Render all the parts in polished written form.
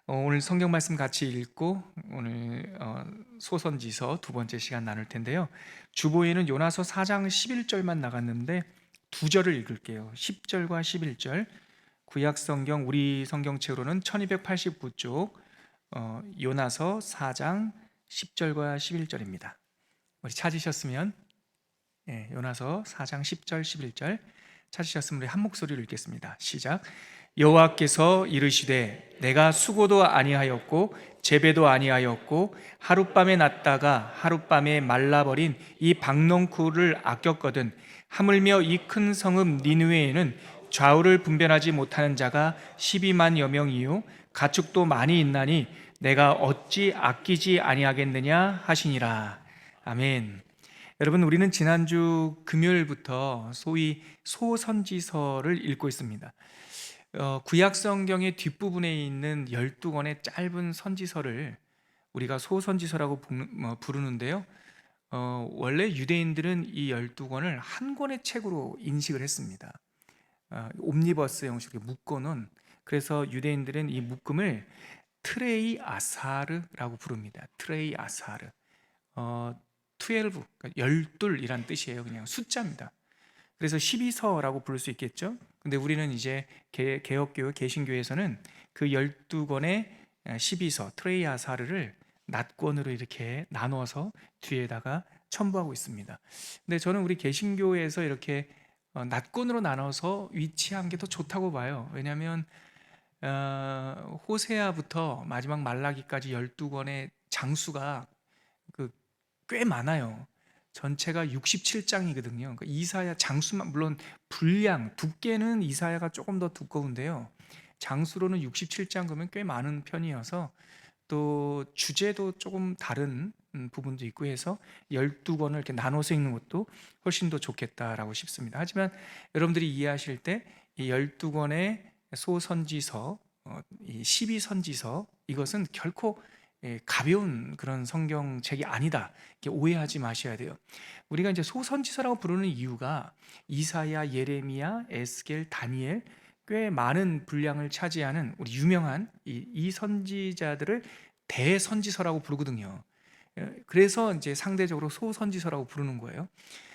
오늘 성경 말씀 같이 읽고 오늘 소선지서 두 번째 시간 나눌 텐데요. 주보에는 요나서 4장 11절만 나갔는데 두 절을 읽을게요. 10절과 11절. 구약 성경 우리 성경책으로는 1289쪽 요나서 4장 10절과 11절입니다. 우리 찾으셨으면 요나서 4장 10절 11절 찾으셨으면 우리 한 목소리로 읽겠습니다. 시작. 여호와께서 이르시되 내가 수고도 아니하였고 재배도 아니하였고 하룻밤에 났다가 하룻밤에 말라버린 이 박농쿨을 아꼈거든 하물며 이 큰 성읍 니느웨에는 좌우를 분별하지 못하는 자가 12만여 명이요 가축도 많이 있나니 내가 어찌 아끼지 아니하겠느냐 하시니라. 아멘. 여러분, 우리는 지난주 금요일부터 소위 소선지서를 읽고 있습니다. 구약 성경의 뒷부분에 있는 12권의 짧은 선지서를 우리가 소선지서라고 부르는데요. 원래 유대인들은 이 12권을 한 권의 책으로 인식을 했습니다. 옴니버스 형식으로 묶어놓은, 그래서 유대인들은 이 묶음을 트레이 아사르라고 부릅니다. 트레이 아사르. 12, 그러니까 12이란 뜻이에요. 그냥 숫자입니다. 그래서 12서라고 부를 수 있겠죠. 근데 우리는 이제 개혁교회 개신교에서는 그 12권의 12서 트레이아사르를 낫권으로 이렇게 나눠서 뒤에다가 첨부하고 있습니다. 근데 저는 우리 개신교에서 이렇게 낫권으로 나눠서 위치한 게 더 좋다고 봐요. 왜냐하면 호세아부터 마지막 말라기까지 12권의 장수가 꽤 많아요. 전체가 67장이거든요. 그러니까 이사야 장수만, 물론 분량, 두께는 이사야가 조금 더 두꺼운데요. 장수로는 67장 그러면 꽤 많은 편이어서, 또 주제도 조금 다른 부분도 있고 해서 12권을 이렇게 나눠서 읽는 것도 훨씬 더 좋겠다라고 싶습니다. 하지만 여러분들이 이해하실 때 이 12권의 소선지서, 이 12선지서, 이것은 결코 가벼운 그런 성경책이 아니다, 이렇게 오해하지 마셔야 돼요. 우리가 이제 소선지서라고 부르는 이유가 이사야, 예레미야, 에스겔, 다니엘, 꽤 많은 분량을 차지하는 우리 유명한 이 선지자들을 대선지서라고 부르거든요. 그래서 이제 상대적으로 소선지서라고 부르는 거예요.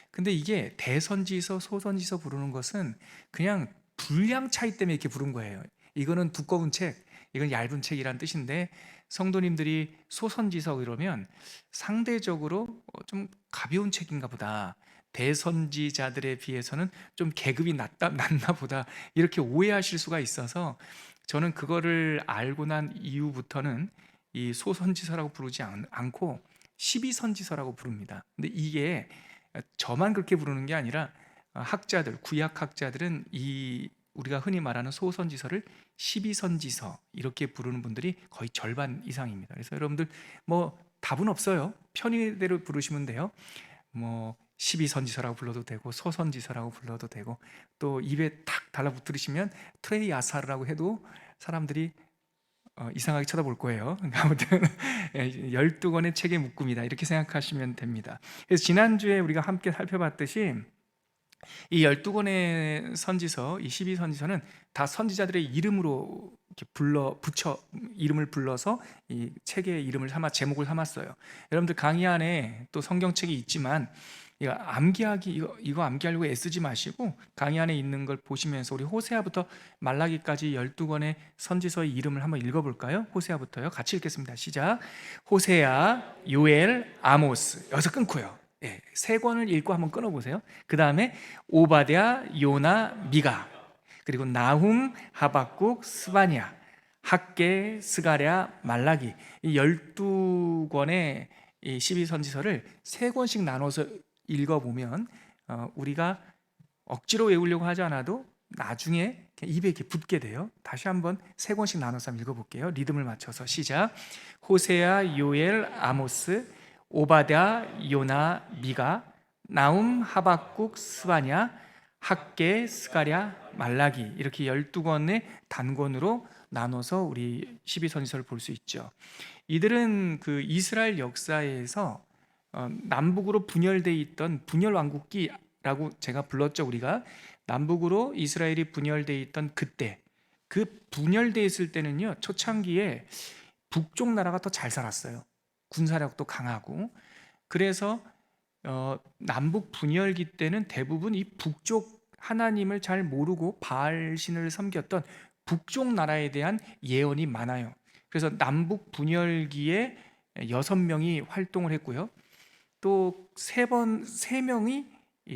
근데 이게 대선지서, 소선지서 부르는 것은 그냥 분량 차이 때문에 이렇게 부른 거예요. 이거는 두꺼운 책, 이건 얇은 책이란 뜻인데, 성도님들이 소선지서 그러면 상대적으로 좀 가벼운 책인가 보다, 대선지자들에 비해서는 좀 계급이 낮나 보다, 이렇게 오해하실 수가 있어서 저는 그거를 알고 난 이후부터는 이 소선지서라고 부르지 않고 12선지서라고 부릅니다. 근데 이게 저만 그렇게 부르는 게 아니라 학자들, 구약 학자들은 이 우리가 흔히 말하는 소선지서를 12선지서 이렇게 부르는 분들이 거의 절반 이상입니다. 그래서 여러분들 뭐 답은 없어요. 편의대로 부르시면 돼요. 뭐 12선지서라고 불러도 되고 소선지서라고 불러도 되고, 또 입에 탁 달라붙으시면 트레이 아사르라고 해도 사람들이 이상하게 쳐다볼 거예요. 아무튼 12권의 책의 묶음이다, 이렇게 생각하시면 됩니다. 그래서 지난주에 우리가 함께 살펴봤듯이 이 12권의 선지서, 이 12선지서는 다 선지자들의 이름으로 이렇게 이름을 불러서 이 책의 이름을 제목을 삼았어요. 여러분들 강의 안에 또 성경책이 있지만 이거 암기하려고 애쓰지 마시고 강의 안에 있는 걸 보시면서 우리 호세아부터 말라기까지 12권의 선지서의 이름을 한번 읽어볼까요? 호세아부터요. 같이 읽겠습니다. 시작. 호세아, 요엘, 아모스. 여기서 끊고요. 세 권을 읽고 한번 끊어보세요. 그 다음에 오바댜, 요나, 미가, 그리고 나훔, 하박국, 스바냐, 학개, 스가랴, 말라기, 이 12권의 이 12선지서를 세 권씩 나눠서 읽어보면 우리가 억지로 외우려고 하지 않아도 나중에 입에 이렇게 붙게 돼요. 다시 한번 세 권씩 나눠서 한번 읽어볼게요. 리듬을 맞춰서 시작. 호세아, 요엘, 아모스, 오바댜, 요나, 미가, 나움, 하박국, 스바냐, 학개, 스가랴, 말라기, 이렇게 12권의 단권으로 나눠서 우리 12선지서를 볼 수 있죠. 이들은 그 이스라엘 역사에서 남북으로 분열되어 있던 분열 왕국기라고 제가 불렀죠. 우리가 남북으로 이스라엘이 분열되어 있던 그때, 그 분열돼 있을 때는요, 초창기에 북쪽 나라가 더 잘 살았어요. 군사력도 강하고. 그래서 남북 분열기 때는 대부분 이 북쪽 하나님을 잘 모르고 바알신을 섬겼던 북쪽 나라에 대한 예언이 많아요. 그래서 남북 분열기에 6명이 활동을 했고요. 또 세 명이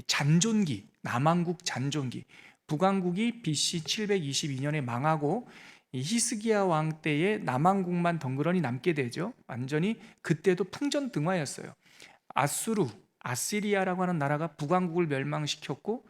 잔존기, 남왕국 잔존기. 북왕국이 BC 722년에 망하고 이 히스기야 왕 때에 남왕국만 덩그러니 남게 되죠. 완전히 그때도 풍전등화였어요. 아시리아라고 하는 나라가 북왕국을 멸망시켰고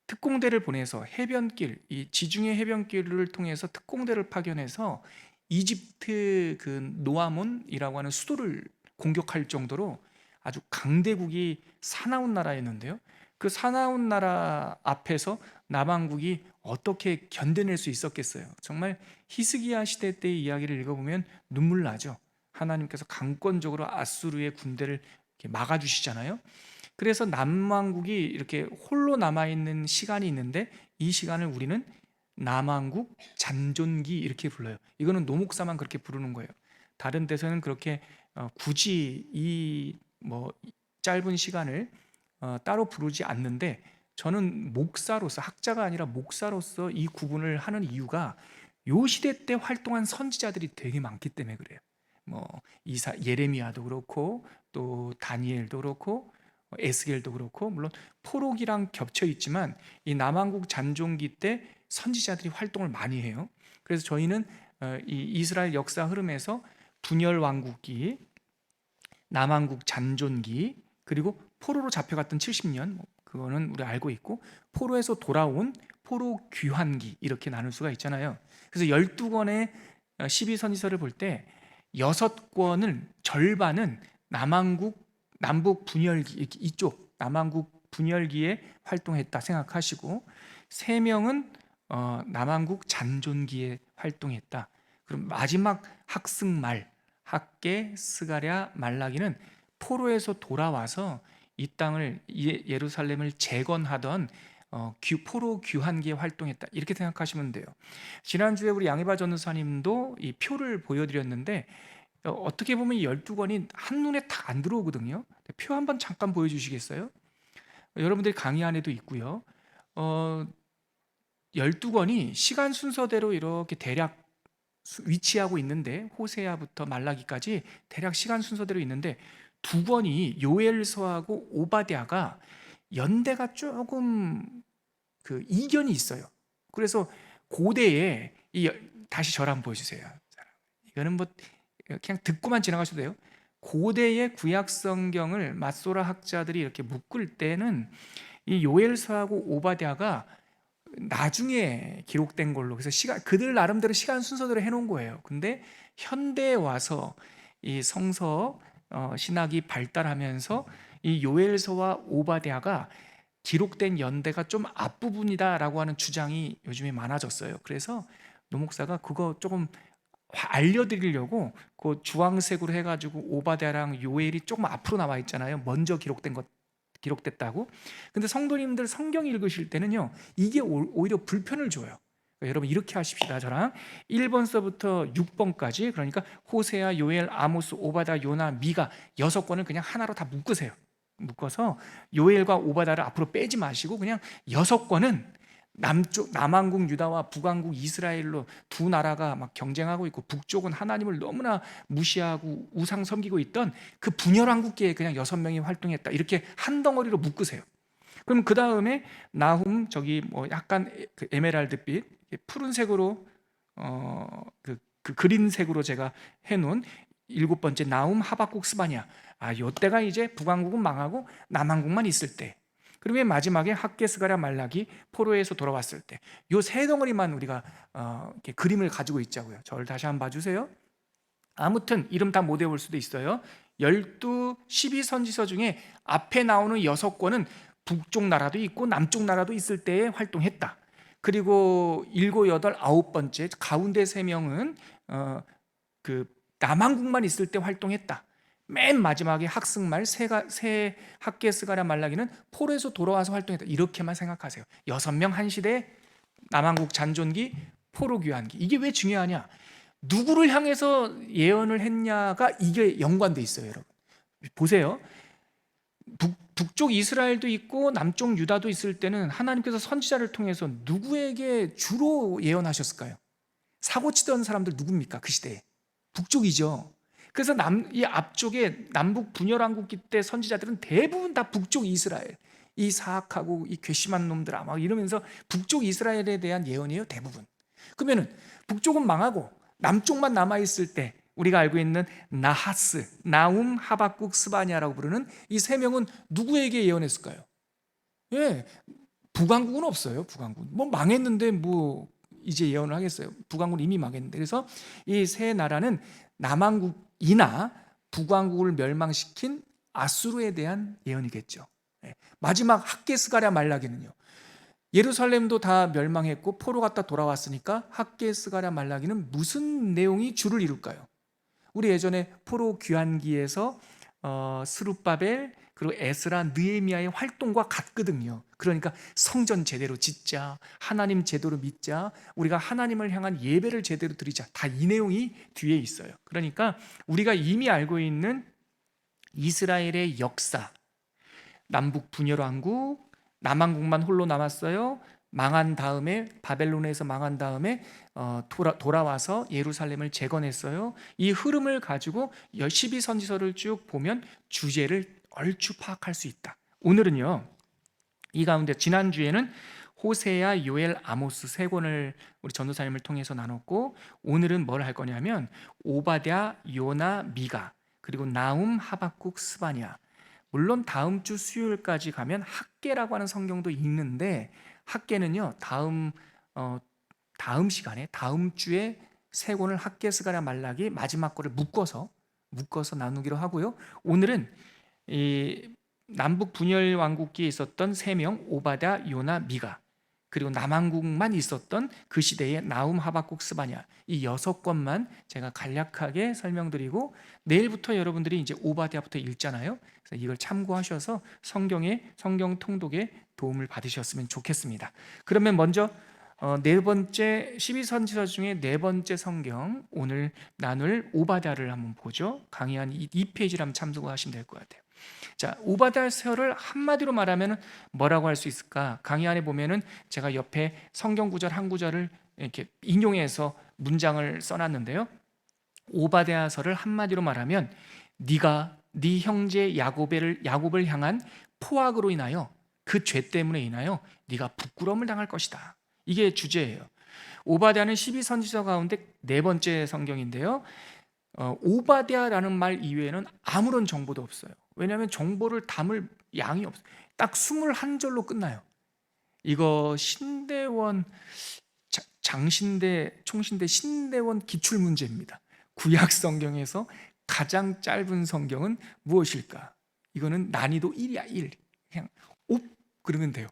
특공대를 보내서 해변길, 이 지중해 해변길을 통해서 특공대를 파견해서 이집트 그 노아몬이라고 하는 수도를 공격할 정도로 아주 강대국이 사나운 나라였는데요. 그 사나운 나라 앞에서 남왕국이 어떻게 견뎌낼 수 있었겠어요? 정말 히스기야 시대 때의 이야기를 읽어보면 눈물 나죠. 하나님께서 강권적으로 아수르의 군대를 이렇게 막아주시잖아요. 그래서 남왕국이 이렇게 홀로 남아있는 시간이 있는데 이 시간을 우리는 남왕국 잔존기 이렇게 불러요. 이거는 노목사만 그렇게 부르는 거예요. 다른 데서는 그렇게 굳이 이 짧은 시간을 따로 부르지 않는데, 저는 목사로서, 학자가 아니라 목사로서 이 구분을 하는 이유가 요 시대 때 활동한 선지자들이 되게 많기 때문에 그래요. 예레미야도 그렇고 또 다니엘도 그렇고 에스겔도 그렇고, 물론 포록이랑 겹쳐 있지만 이 남왕국 잔존기 때 선지자들이 활동을 많이 해요. 그래서 저희는 이 이스라엘 역사 흐름에서 분열 왕국기, 남왕국 잔존기, 그리고 포로로 잡혀갔던 70년, 그거는 우리 알고 있고, 포로에서 돌아온 포로 귀환기, 이렇게 나눌 수가 있잖아요. 그래서 12권의 12선지서를 볼 때 6권을 절반은 남북 분열기, 이쪽 남왕국 분열기에 활동했다 생각하시고, 3명은 남왕국 잔존기에 활동했다. 그럼 마지막 학승말, 학개, 스가랴, 말라기는 포로에서 돌아와서 이 땅을, 예루살렘을 재건하던 포로 귀환기에 활동했다, 이렇게 생각하시면 돼요. 지난주에 우리 양해바 전도사님도 이 표를 보여드렸는데 어떻게 보면 이 12권이 한눈에 딱 안 들어오거든요. 표 한번 잠깐 보여주시겠어요? 여러분들이 강의 안에도 있고요. 12권이 시간 순서대로 이렇게 대략 위치하고 있는데, 호세아부터 말라기까지 대략 시간 순서대로 있는데, 2권이 요엘서하고 오바댜가 연대가 조금 그 이견이 있어요. 그래서 고대에 다시 저를 한번 보여주세요. 이거는 그냥 듣고만 지나가셔도 돼요. 고대의 구약 성경을 맛소라 학자들이 이렇게 묶을 때는 이 요엘서하고 오바댜가 나중에 기록된 걸로, 그래서 그들 나름대로 시간 순서대로 해놓은 거예요. 근데 현대에 와서 이 성서 신학이 발달하면서 이 요엘서와 오바댜가 기록된 연대가 좀 앞부분이다라고 하는 주장이 요즘에 많아졌어요. 그래서 노 목사가 그거 조금 알려드리려고 그 주황색으로 해가지고 오바댜랑 요엘이 조금 앞으로 나와 있잖아요. 먼저 기록됐다고. 근데 성도님들 성경 읽으실 때는요, 이게 오히려 불편을 줘요. 그러니까 여러분 이렇게 하십시다. 저랑 1번서부터 6번까지, 그러니까 호세아, 요엘, 아모스, 오바댜, 요나, 미가 6권을 그냥 하나로 다 묶으세요. 묶어서 요엘과 오바댜를 앞으로 빼지 마시고 그냥 6권은 남왕국 유다와 북왕국 이스라엘로 두 나라가 막 경쟁하고 있고, 북쪽은 하나님을 너무나 무시하고 우상 섬기고 있던 그 분열 왕국기에 그냥 6명이 활동했다, 이렇게 한 덩어리로 묶으세요. 그럼 그 다음에 나훔, 약간 그 에메랄드빛, 푸른색으로 그 그린색으로 제가 해놓은 7번째 나훔, 하박국, 스바냐. 요때가 이제 북왕국은 망하고 남왕국만 있을 때. 그리고 맨 마지막에 학개, 스가랴, 말라기, 포로에서 돌아왔을 때. 요 세 덩어리만 우리가 이렇게 그림을 가지고 있자고요. 저를 다시 한번 봐주세요. 아무튼 이름 다 못 외울 수도 있어요. 12선지서 중에 앞에 나오는 6권은 북쪽 나라도 있고 남쪽 나라도 있을 때에 활동했다. 그리고 7, 8, 9번째 가운데 3명은 그 남왕국만 있을 때 활동했다. 맨 마지막에 학승말, 새 학개, 스가랴, 말라기는 포로에서 돌아와서 활동했다. 이렇게만 생각하세요. 6명 한 시대, 남왕국 잔존기, 포로 귀환기. 이게 왜 중요하냐? 누구를 향해서 예언을 했냐가 이게 연관돼 있어요, 여러분. 보세요. 북쪽 이스라엘도 있고 남쪽 유다도 있을 때는 하나님께서 선지자를 통해서 누구에게 주로 예언하셨을까요? 사고치던 사람들 누굽니까? 그 시대에 북쪽이죠. 그래서 이 앞쪽에 남북 분열왕국기 때 선지자들은 대부분 다 북쪽 이스라엘, 이 사악하고 이 괘씸한 놈들아 막 이러면서 북쪽 이스라엘에 대한 예언이에요, 대부분. 그러면은 북쪽은 망하고 남쪽만 남아 있을 때 우리가 알고 있는 나하스, 나움, 하박국, 스바냐라고 부르는 이 세 명은 누구에게 예언했을까요? 예, 북왕국은 없어요. 북왕국 뭐 망했는데 뭐 이제 예언을 하겠어요. 북왕국은 이미 망했는데. 그래서 이 세 나라는 남왕국이나 북왕국을 멸망시킨 아수르에 대한 예언이겠죠. 예, 마지막 학게스가랴 말라기는요, 예루살렘도 다 멸망했고 포로 갔다 돌아왔으니까 학게스가랴 말라기는 무슨 내용이 주를 이룰까요? 우리 예전에 포로 귀환기에서 스룹바벨 그리고 에스라 느헤미야의 활동과 같거든요. 그러니까 성전 제대로 짓자, 하나님 제대로 믿자, 우리가 하나님을 향한 예배를 제대로 드리자, 다 이 내용이 뒤에 있어요. 그러니까 우리가 이미 알고 있는 이스라엘의 역사, 남북 분열왕국, 남왕국만 홀로 남았어요. 망한 다음에, 바벨론에서 망한 다음에 돌아와서 예루살렘을 재건했어요. 이 흐름을 가지고 12선지서를 쭉 보면 주제를 얼추 파악할 수 있다. 오늘은요, 이 가운데 지난주에는 호세아, 요엘, 아모스 세 권을 우리 전도사님을 통해서 나눴고, 오늘은 뭘 할 거냐면 오바댜, 요나, 미가, 그리고 나움, 하박국, 스바냐. 물론 다음 주 수요일까지 가면 학개라고 하는 성경도 있는데, 학개는요 다음 시간에 다음 주에 세 권을 학개스가랴 말라기 마지막 거를 묶어서 나누기로 하고요. 오늘은 이 남북 분열 왕국기에 있었던 세 명, 오바댜, 요나, 미가, 그리고 남왕국만 있었던 그 시대의 나움, 하박국, 스바냐, 이 6권만 제가 간략하게 설명드리고, 내일부터 여러분들이 이제 오바댜부터 읽잖아요. 그래서 이걸 참고하셔서 성경 통독에 도움을 받으셨으면 좋겠습니다. 그러면 먼저 네 번째 12선지서 중에 네 번째 성경, 오늘 나눌 오바댜를 한번 보죠. 강의 한 2페이지를 한번 참고하시면 될 것 같아요. 자, 오바댜서를 한마디로 말하면 뭐라고 할 수 있을까? 강의 안에 보면은 제가 옆에 성경 구절 한 구절을 이렇게 인용해서 문장을 써놨는데요. 오바댜서를 한마디로 말하면 네가 네 형제 야곱을 향한 포악으로 인하여, 그 죄 때문에 인하여 네가 부끄러움을 당할 것이다. 이게 주제예요. 오바댜는 12선지서 가운데 네 번째 성경인데요. 오바댜라는 말 이외에는 아무런 정보도 없어요. 왜냐하면 정보를 담을 양이 없어요. 딱 21절로 끝나요. 이거 신대원 장신대 총신대 신대원 기출문제입니다. 구약 성경에서 가장 짧은 성경은 무엇일까? 이거는 난이도 1이야, 1. 그냥 옵 그러면 돼요.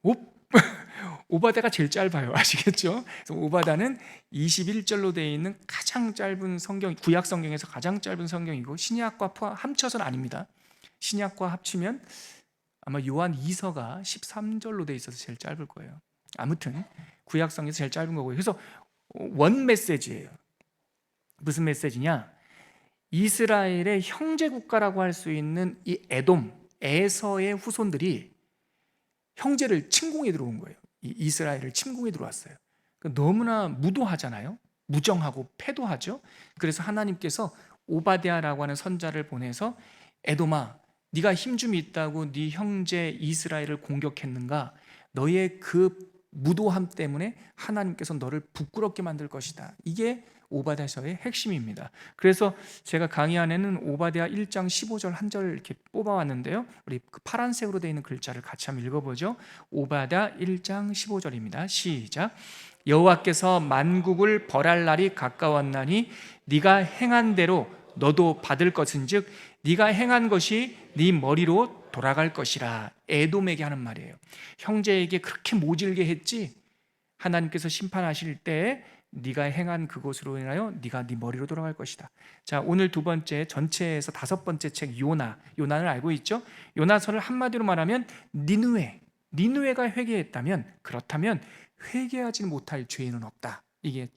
옵 오바댜가 제일 짧아요. 아시겠죠? 그래서 오바댜는 21절로 되어 있는 가장 짧은 성경, 구약 성경에서 가장 짧은 성경이고, 신약과 합쳐서는 아닙니다. 신약과 합치면 아마 요한 2서가 13절로 되어 있어서 제일 짧을 거예요. 아무튼 구약 성경에서 제일 짧은 거고요. 그래서 원 메시지예요. 무슨 메시지냐? 이스라엘의 형제 국가라고 할 수 있는 이 에돔, 에서의 후손들이 형제를 침공해 들어온 거예요. 이스라엘을 침공해 들어왔어요. 너무나 무도하잖아요. 무정하고 패도하죠. 그래서 하나님께서 오바댜라고 하는 선자를 보내서 에돔아, 네가 힘 좀 있다고 네 형제 이스라엘을 공격했는가? 너의 그 무도함 때문에 하나님께서 너를 부끄럽게 만들 것이다. 이게 오바댜서의 핵심입니다. 그래서 제가 강의 안에는 오바댜 1장 15절 한 절 이렇게 뽑아왔는데요. 우리 그 파란색으로 되어 있는 글자를 같이 한번 읽어보죠. 오바댜 1장 15절입니다. 시작. 여호와께서 만국을 벌할 날이 가까웠나니 네가 행한 대로 너도 받을 것은즉 네가 행한 것이 네 머리로 돌아갈 것이라. 에돔에게 하는 말이에요. 형제에게 그렇게 모질게 했지, 하나님께서 심판하실 때 네가 행한 그것으로 인하여 네가 네 머리로 돌아갈 것이다. 자, 오늘 두 번째, 전체에서 다섯 번째 책 요나를 알고 있죠? 요나서를 한마디로 말하면 니느웨가 회개했다면, 그렇다면 회개하지 못할 죄인은 없다. 이게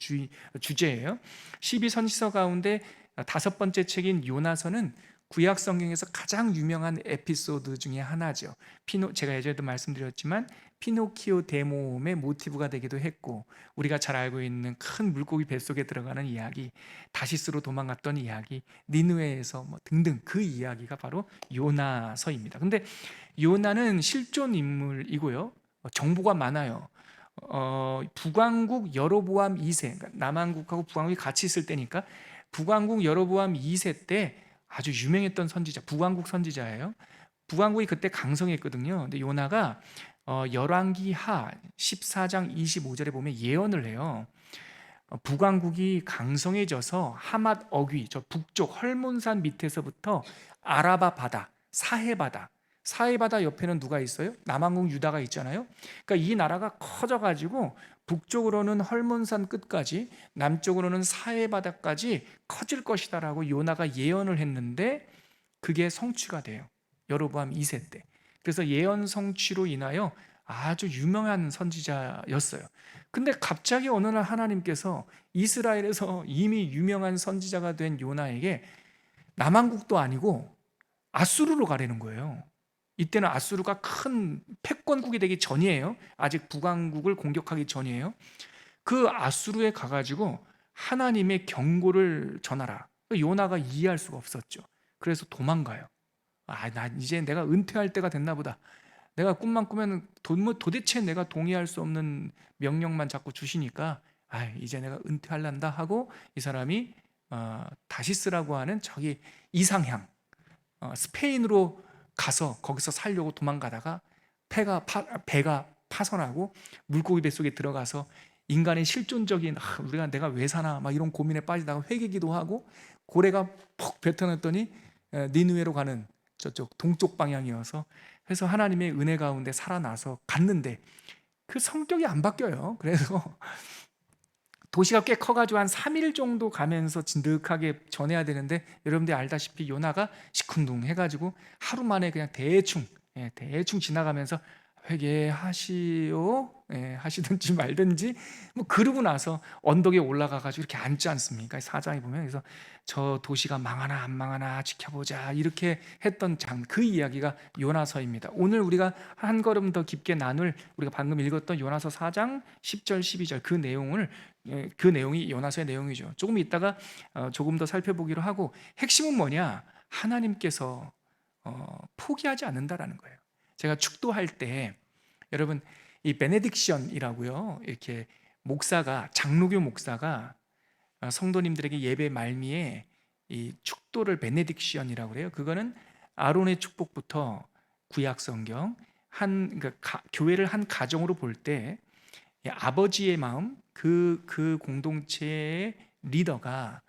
주제예요. 12선지서 가운데 다섯 번째 책인 요나서는 구약 성경에서 가장 유명한 에피소드 중에 하나죠. 제가 예전에도 말씀드렸지만 피노키오 대모험의 모티브가 되기도 했고, 우리가 잘 알고 있는 큰 물고기 뱃속에 들어가는 이야기, 다시스로 도망갔던 이야기, 니느웨에서 뭐 등등 그 이야기가 바로 요나서입니다. 근데 요나는 실존 인물이고요. 정보가 많아요. 북왕국 여로보암 2세, 그러니까 남왕국하고 북왕국이 같이 있을 때니까 북왕국 여로보암 2세 때 아주 유명했던 선지자, 북왕국 선지자예요. 북왕국이 그때 강성했거든요. 근데 요나가 열왕기하 14장 25절에 보면 예언을 해요. 북왕국이 강성해져서 하맛 어귀, 저 북쪽 헐몬산 밑에서부터 아라바 바다, 사해 바다 옆에는 누가 있어요? 남왕국 유다가 있잖아요. 그러니까 이 나라가 커져가지고 북쪽으로는 헐몬산 끝까지, 남쪽으로는 사해 바다까지 커질 것이다라고 요나가 예언을 했는데 그게 성취가 돼요. 여로보암 2세 때. 그래서 예언 성취로 인하여 아주 유명한 선지자였어요. 근데 갑자기 어느 날 하나님께서 이스라엘에서 이미 유명한 선지자가 된 요나에게 남왕국도 아니고 아수르로 가라는 거예요. 이때는 아수르가 큰 패권국이 되기 전이에요. 아직 북왕국을 공격하기 전이에요. 그 아수르에 가가지고 하나님의 경고를 전하라. 요나가 이해할 수가 없었죠. 그래서 도망가요. 나 이제 내가 은퇴할 때가 됐나 보다. 내가 꿈만 꾸면 도대체 내가 동의할 수 없는 명령만 자꾸 주시니까 이제 내가 은퇴할란다 하고 이 사람이 다시스라고 하는 저기 이상향 스페인으로 가서 거기서 살려고 도망가다가 배가 파손하고 물고기 뱃속에 들어가서 인간의 실존적인 내가 왜 사나 막 이런 고민에 빠지다가 회개기도 하고 고래가 퍽 뱉어냈더니 니느웨로 가는 저쪽 동쪽 방향이어서, 그래서 하나님의 은혜 가운데 살아나서 갔는데 그 성격이 안 바뀌어요. 그래서 도시가 꽤 커가지고 한 3일 정도 가면서 진득하게 전해야 되는데, 여러분들이 알다시피 요나가 시큰둥 해가지고 하루 만에 그냥 대충 지나가면서 회개하시오 하시든지 말든지 뭐 그러고 나서 언덕에 올라가가지고 이렇게 앉지 않습니까? 사장이 보면. 그래서 저 도시가 망하나 안 망하나 지켜보자 이렇게 했던 그 이야기가 요나서입니다. 오늘 우리가 한 걸음 더 깊게 나눌, 우리가 방금 읽었던 요나서 4장 10절 12절 그 내용이 요나서의 내용이죠. 조금 이따가 조금 더 살펴보기로 하고, 핵심은 뭐냐? 하나님께서 포기하지 않는다라는 거예요. 제가 축도할 때 여러분 이 베네딕션이라고요, 이렇게 장로교 목사가 성도님들에게 예배 말미에 이 축도를 베네딕션이라고 그래요. 그거는 아론의 축복부터 구약 성경 그러니까 교회를 한 가정으로 볼 때 아버지의 마음, 그 공동체의 리더가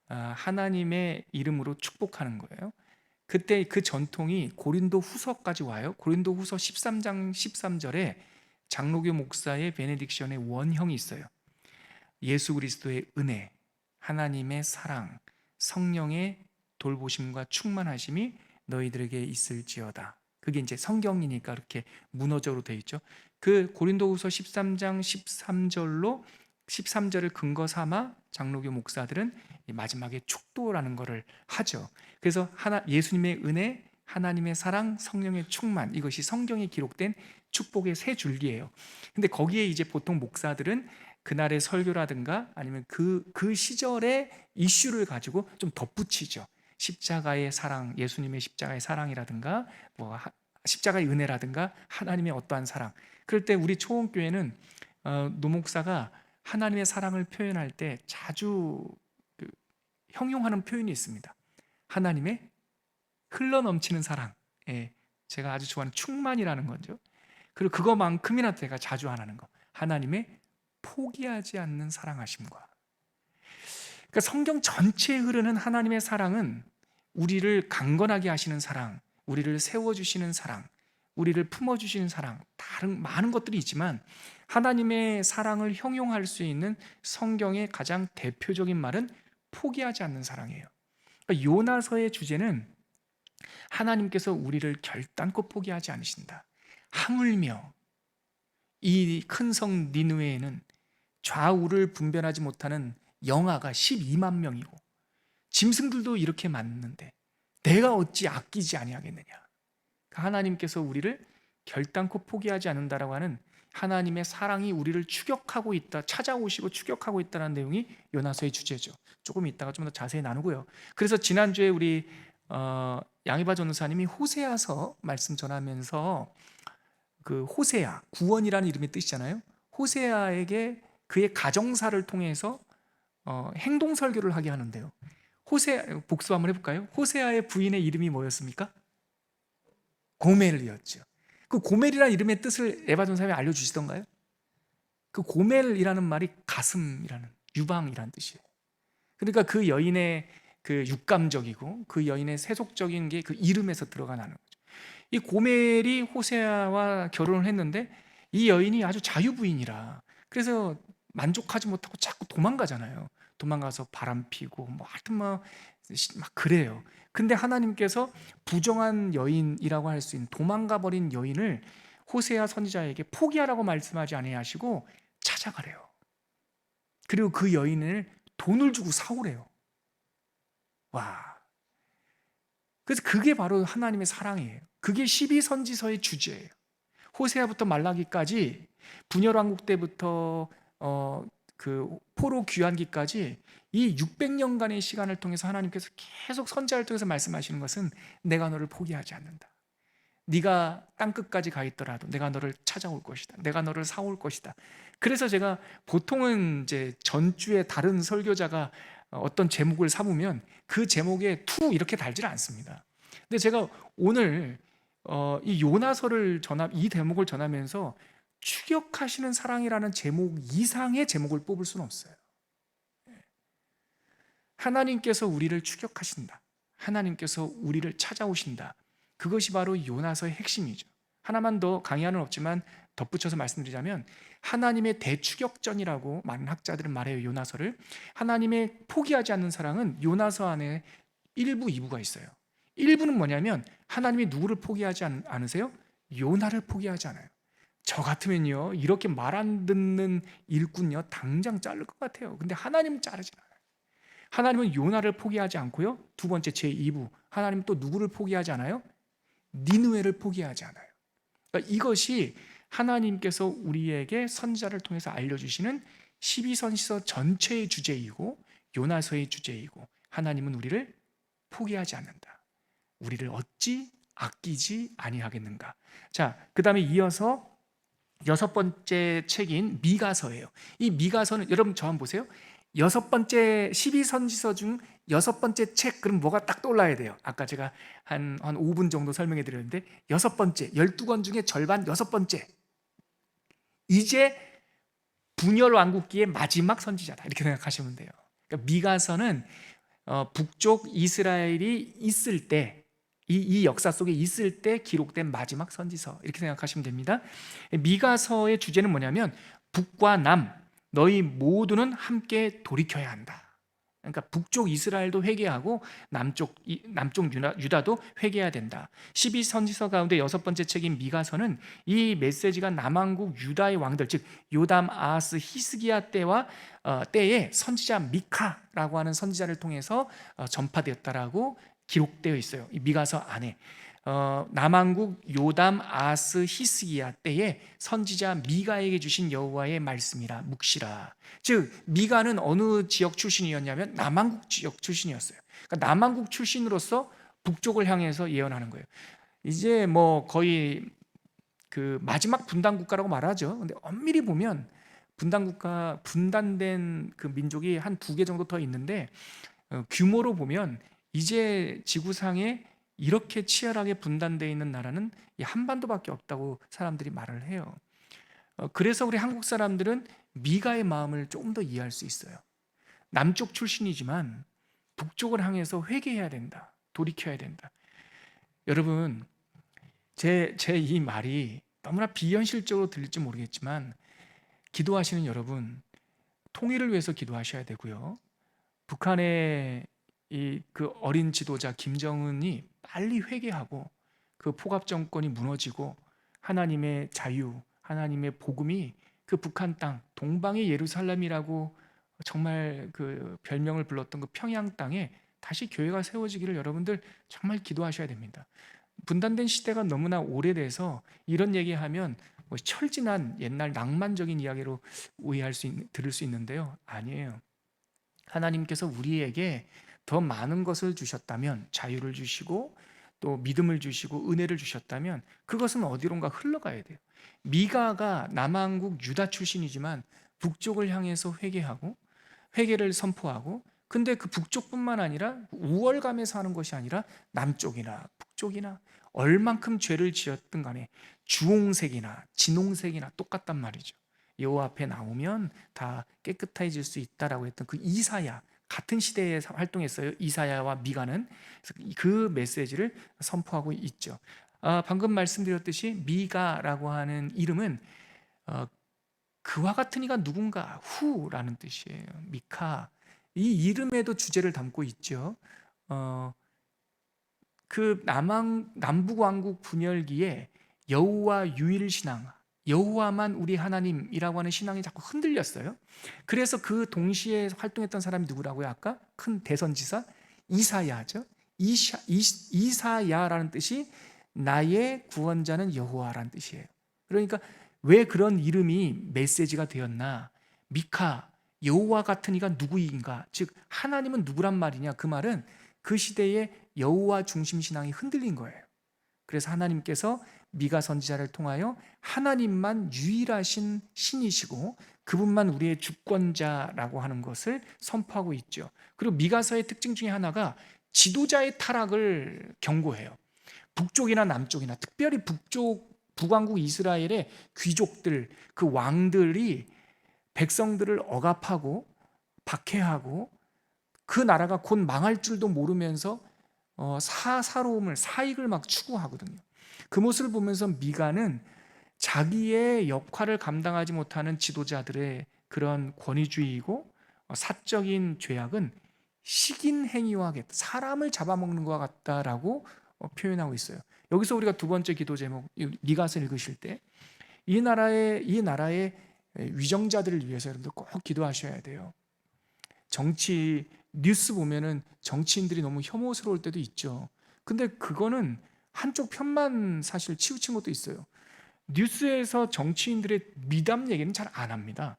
하나님의 이름으로 축복하는 거예요. 그때 그 전통이 고린도 후서까지 와요. 고린도 후서 13장 13절에 장로교 목사의 베네딕션의 원형이 있어요. 예수 그리스도의 은혜, 하나님의 사랑, 성령의 돌보심과 충만하심이 너희들에게 있을지어다. 그게 이제 성경이니까 이렇게 문어적으로 되어 있죠. 그 고린도후서 13장 13절을 근거 삼아 장로교 목사들은 마지막에 축도라는 것을 하죠. 그래서 예수님의 은혜, 하나님의 사랑, 성령의 충만, 이것이 성경에 기록된 축복의 세 줄기예요. 근데 거기에 이제 보통 목사들은 그날의 설교라든가 아니면 그 시절의 이슈를 가지고 좀 덧붙이죠. 십자가의 사랑, 예수님의 십자가의 사랑이라든가 뭐 십자가의 은혜라든가 하나님의 어떠한 사랑. 그럴 때 우리 초원교회는 노목사가 하나님의 사랑을 표현할 때 자주 형용하는 표현이 있습니다. 하나님의 흘러넘치는 사랑, 제가 아주 좋아하는 충만이라는 거죠. 그리고 그거만큼이나 제가 자주 안 하는 거, 하나님의 포기하지 않는 사랑하심과. 그러니까 성경 전체에 흐르는 하나님의 사랑은 우리를 강건하게 하시는 사랑, 우리를 세워주시는 사랑, 우리를 품어주시는 사랑, 다른 많은 것들이 있지만 하나님의 사랑을 형용할 수 있는 성경의 가장 대표적인 말은 포기하지 않는 사랑이에요. 그러니까 요나서의 주제는 하나님께서 우리를 결단코 포기하지 않으신다. 하물며 이 큰 성 니느웨에는 좌우를 분별하지 못하는 영아가 12만 명이고 짐승들도 이렇게 많은데 내가 어찌 아끼지 아니하겠느냐. 하나님께서 우리를 결단코 포기하지 않는다라고 하는 하나님의 사랑이 우리를 추격하고 있다, 찾아오시고 추격하고 있다는 내용이 요나서의 주제죠. 조금 이따가 좀 더 자세히 나누고요. 그래서 지난주에 우리 양희바 전도사님이 호세아서 말씀 전하면서 그 호세아, 구원이라는 이름의 뜻이잖아요. 호세아에게 그의 가정사를 통해서 행동 설교를 하게 하는데요. 복수 한번 해볼까요? 호세아의 부인의 이름이 뭐였습니까? 고멜이었죠. 그 고멜이라는 이름의 뜻을 에바 전사님이 알려주시던가요? 그 고멜이라는 말이 가슴이라는, 유방이라는 뜻이에요. 그러니까 그 여인의 그 육감적이고 그 여인의 세속적인 게 그 이름에서 들어가는 거죠. 이 고멜이 호세아와 결혼을 했는데 이 여인이 아주 자유부인이라 그래서 만족하지 못하고 자꾸 도망가잖아요. 도망가서 바람 피고 뭐 하여튼 막 그래요. 근데 하나님께서 부정한 여인이라고 할 수 있는 도망가 버린 여인을 호세아 선지자에게 포기하라고 말씀하지 아니하시고 찾아가래요. 그리고 그 여인을 돈을 주고 사오래요. 와. 그래서 그게 바로 하나님의 사랑이에요. 그게 12선지서의 주제예요. 호세아부터 말라기까지 분열 왕국 때부터 그 포로 귀환기까지 이 600년간의 시간을 통해서 하나님께서 계속 선지자를 통해서 말씀하시는 것은 내가 너를 포기하지 않는다. 네가 땅끝까지 가 있더라도 내가 너를 찾아올 것이다. 내가 너를 사올 것이다. 그래서 제가 보통은 이제 전주에 다른 설교자가 어떤 제목을 삼으면 그 제목에 투 이렇게 달지는 않습니다. 근데 제가 오늘 이 요나서를 이 대목을 전하면서 추격하시는 사랑이라는 제목 이상의 제목을 뽑을 수는 없어요. 하나님께서 우리를 추격하신다. 하나님께서 우리를 찾아오신다. 그것이 바로 요나서의 핵심이죠. 하나만 더 강의하는 없지만 덧붙여서 말씀드리자면 하나님의 대추격전이라고 많은 학자들은 말해요. 요나서를. 하나님의 포기하지 않는 사랑은 요나서 안에 1부, 2부가 있어요. 1부는 뭐냐면 하나님이 누구를 포기하지 않으세요? 요나를 포기하지 않아요. 저 같으면요 이렇게 말 안 듣는 일꾼요 당장 자를 것 같아요. 근데 하나님은 자르지 않아요. 하나님은 요나를 포기하지 않고요. 두 번째 제2부 하나님은 또 누구를 포기하지 않아요? 니느웨를 포기하지 않아요. 그러니까 이것이 하나님께서 우리에게 선지자를 통해서 알려주시는 12선지서 전체의 주제이고 요나서의 주제이고 하나님은 우리를 포기하지 않는다. 우리를 어찌 아끼지 아니하겠는가. 자, 그 다음에 이어서 6번째 책인 미가서예요. 이 미가서는 여러분 저 한번 보세요. 6번째 12선지서 중 6번째 책 그럼 뭐가 딱 떠올라야 돼요. 아까 제가 한 5분 정도 설명해 드렸는데 6번째 12권 중에 절반 6번째 이제 분열 왕국기의 마지막 선지자다 이렇게 생각하시면 돼요. 그러니까 미가서는 북쪽 이스라엘이 있을 때 이 역사 속에 있을 때 기록된 마지막 선지서 이렇게 생각하시면 됩니다. 미가서의 주제는 뭐냐면 북과 남 너희 모두는 함께 돌이켜야 한다. 그러니까 북쪽 이스라엘도 회개하고 남쪽 유다도 회개해야 된다. 12선지서 가운데 6번째 책인 미가서는 이 메시지가 남왕국 유다의 왕들 즉 요담, 아하스, 히스기야 때에 선지자 미카라고 하는 선지자를 통해서 전파되었다라고 기록되어 있어요. 이 미가서 안에 남왕국 요담, 아하스, 히스기야 때에 선지자 미가에게 주신 여호와의 말씀이라 묵시라. 즉 미가는 어느 지역 출신이었냐면 남왕국 지역 출신이었어요. 그러니까 남왕국 출신으로서 북쪽을 향해서 예언하는 거예요. 이제 뭐 거의 그 마지막 분단 국가라고 말하죠. 근데 엄밀히 보면 분단된 그 민족이 한 2개 정도 더 있는데 규모로 보면 이제 지구상에 이렇게 치열하게 분단되어 있는 나라는 이 한반도밖에 없다고 사람들이 말을 해요. 그래서 우리 한국 사람들은 미가의 마음을 조금 더 이해할 수 있어요. 남쪽 출신이지만 북쪽을 향해서 회개해야 된다. 돌이켜야 된다. 여러분, 제 이 말이 너무나 비현실적으로 들릴지 모르겠지만 기도하시는 여러분, 통일을 위해서 기도하셔야 되고요. 북한의 그 어린 지도자 김정은이 빨리 회개하고 그 포갑 정권이 무너지고 하나님의 자유, 하나님의 복음이 그 북한 땅, 동방의 예루살렘이라고 정말 그 별명을 불렀던 그 평양 땅에 다시 교회가 세워지기를 여러분들 정말 기도하셔야 됩니다. 분단된 시대가 너무나 오래돼서 이런 얘기하면 뭐 철진한 옛날 낭만적인 이야기로 들을 수 있는데요. 아니에요. 하나님께서 우리에게 더 많은 것을 주셨다면, 자유를 주시고 또 믿음을 주시고 은혜를 주셨다면 그것은 어디론가 흘러가야 돼요. 미가가 남한국 유다 출신이지만 북쪽을 향해서 회개하고 회개를 선포하고, 근데 그 북쪽뿐만 아니라 우월감에서 하는 것이 아니라 남쪽이나 북쪽이나 얼만큼 죄를 지었든 간에 주홍색이나 진홍색이나 똑같단 말이죠. 여호와 앞에 나오면 다 깨끗해질 수 있다라고 했던 그 이사야, 같은 시대에 활동했어요. 이사야와 미가는. 그래서 그 메시지를 선포하고 있죠. 방금 말씀드렸듯이 미가라고 하는 이름은 어, 그와 같은 이가 누군가, 후라는 뜻이에요. 미카. 이 이름에도 주제를 담고 있죠. 어, 그 남북 왕국 분열기에 여호와 유일 신앙, 여호와만 우리 하나님이라고 하는 신앙이 자꾸 흔들렸어요. 그래서 그 동시에 활동했던 사람이 누구라고요? 아까 큰 대선지사 이사야죠. 이사야라는 뜻이 나의 구원자는 여호와라는 뜻이에요. 그러니까 왜 그런 이름이 메시지가 되었나? 미카, 여호와 같은 이가 누구인가? 즉 하나님은 누구란 말이냐? 그 말은 그 시대에 여호와 중심 신앙이 흔들린 거예요. 그래서 하나님께서 미가 선지자를 통하여 하나님만 유일하신 신이시고 그분만 우리의 주권자라고 하는 것을 선포하고 있죠. 그리고 미가서의 특징 중에 하나가 지도자의 타락을 경고해요. 북쪽이나 남쪽이나 특별히 북왕국 이스라엘의 귀족들, 그 왕들이 백성들을 억압하고 박해하고 그 나라가 곧 망할 줄도 모르면서 사사로움을, 사익을 막 추구하거든요. 그 모습을 보면서 미가는 자기의 역할을 감당하지 못하는 지도자들의 그런 권위주의이고 사적인 죄악은 식인 행위와 같다, 사람을 잡아먹는 것과 같다라고 표현하고 있어요. 여기서 우리가 두 번째 기도 제목, 미가서 읽으실 때 이 나라의 위정자들을 위해서 여러분들 꼭 기도하셔야 돼요. 정치 뉴스 보면은 정치인들이 너무 혐오스러울 때도 있죠. 근데 그거는 한쪽 편만 사실 치우친 것도 있어요. 뉴스에서 정치인들의 미담 얘기는 잘 안 합니다.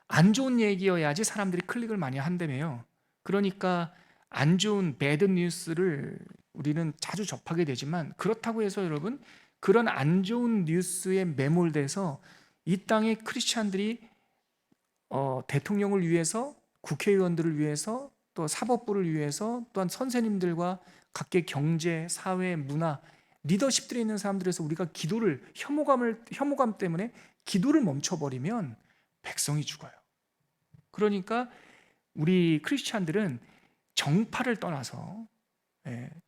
안 좋은 얘기여야지 사람들이 클릭을 많이 한다며요. 그러니까 안 좋은 배드 뉴스를 우리는 자주 접하게 되지만, 그렇다고 해서 여러분 그런 안 좋은 뉴스에 매몰돼서 이 땅의 크리스찬들이 대통령을 위해서, 국회의원들을 위해서, 또 사법부를 위해서, 또한 선생님들과 각계 경제, 사회, 문화, 리더십들이 있는 사람들에서 우리가 기도를 혐오감 때문에 기도를 멈춰버리면 백성이 죽어요. 그러니까 우리 크리스찬들은 정파를 떠나서,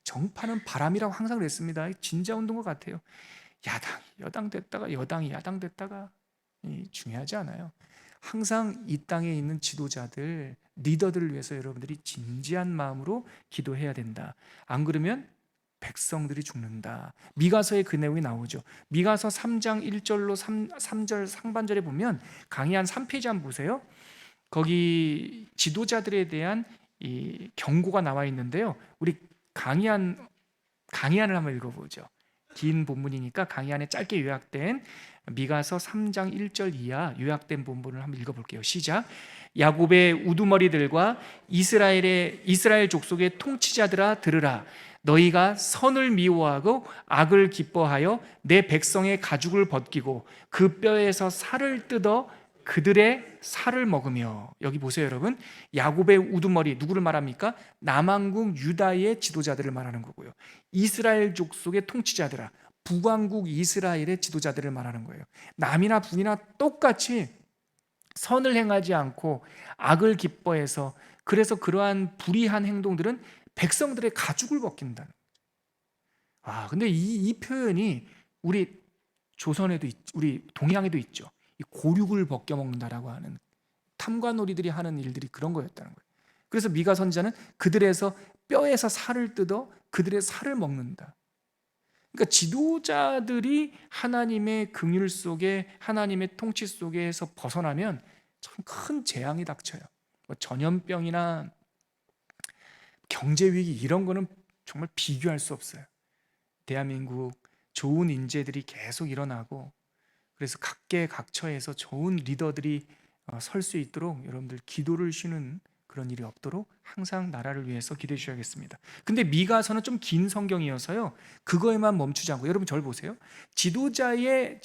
정파는 바람이라고 항상 그랬습니다. 진자운동 것 같아요. 야당이 여당 됐다가 여당이 야당 됐다가 중요하지 않아요. 항상 이 땅에 있는 지도자들, 리더들을 위해서 여러분들이 진지한 마음으로 기도해야 된다. 안 그러면 백성들이 죽는다. 미가서에 그 내용이 나오죠. 미가서 3장 1절로 3절 상반절에 보면 강의 한 3페이지 한번 보세요. 거기 지도자들에 대한 이 경고가 나와 있는데요. 우리 강의안을 한번 읽어보죠. 긴 본문이니까 강의안에 짧게 요약된 미가서 3장 1절 이하 요약된 본문을 한번 읽어볼게요. 시작. 야곱의 우두머리들과 이스라엘 족속의 통치자들아 들으라. 너희가 선을 미워하고 악을 기뻐하여 내 백성의 가죽을 벗기고 그 뼈에서 살을 뜯어 그들의 살을 먹으며. 여기 보세요 여러분. 야곱의 우두머리 누구를 말합니까? 남왕국 유다의 지도자들을 말하는 거고요. 이스라엘 족속의 통치자들아, 북왕국 이스라엘의 지도자들을 말하는 거예요. 남이나 북이나 똑같이 선을 행하지 않고 악을 기뻐해서, 그래서 그러한 불의한 행동들은 백성들의 가죽을 벗긴다는 거예요. 근데 이 표현이 우리 조선에도 우리 동양에도 있죠. 이 고륙을 벗겨 먹는다라고 하는, 탐관오리들이 하는 일들이 그런 거였다는 거예요. 그래서 미가 선지자는 그들에서 뼈에서 살을 뜯어 그들의 살을 먹는다. 그러니까 지도자들이 하나님의 긍휼 속에, 하나님의 통치 속에서 벗어나면 참 큰 재앙이 닥쳐요. 뭐 전염병이나 경제 위기 이런 거는 정말 비교할 수 없어요. 대한민국 좋은 인재들이 계속 일어나고, 그래서 각계각처에서 좋은 리더들이 설 수 있도록 여러분들 기도를 쉬는 그런 일이 없도록 항상 나라를 위해서 기도해 주셔야겠습니다. 근데 미가서는 좀 긴 성경이어서요, 그거에만 멈추지 않고, 여러분 저를 보세요. 지도자의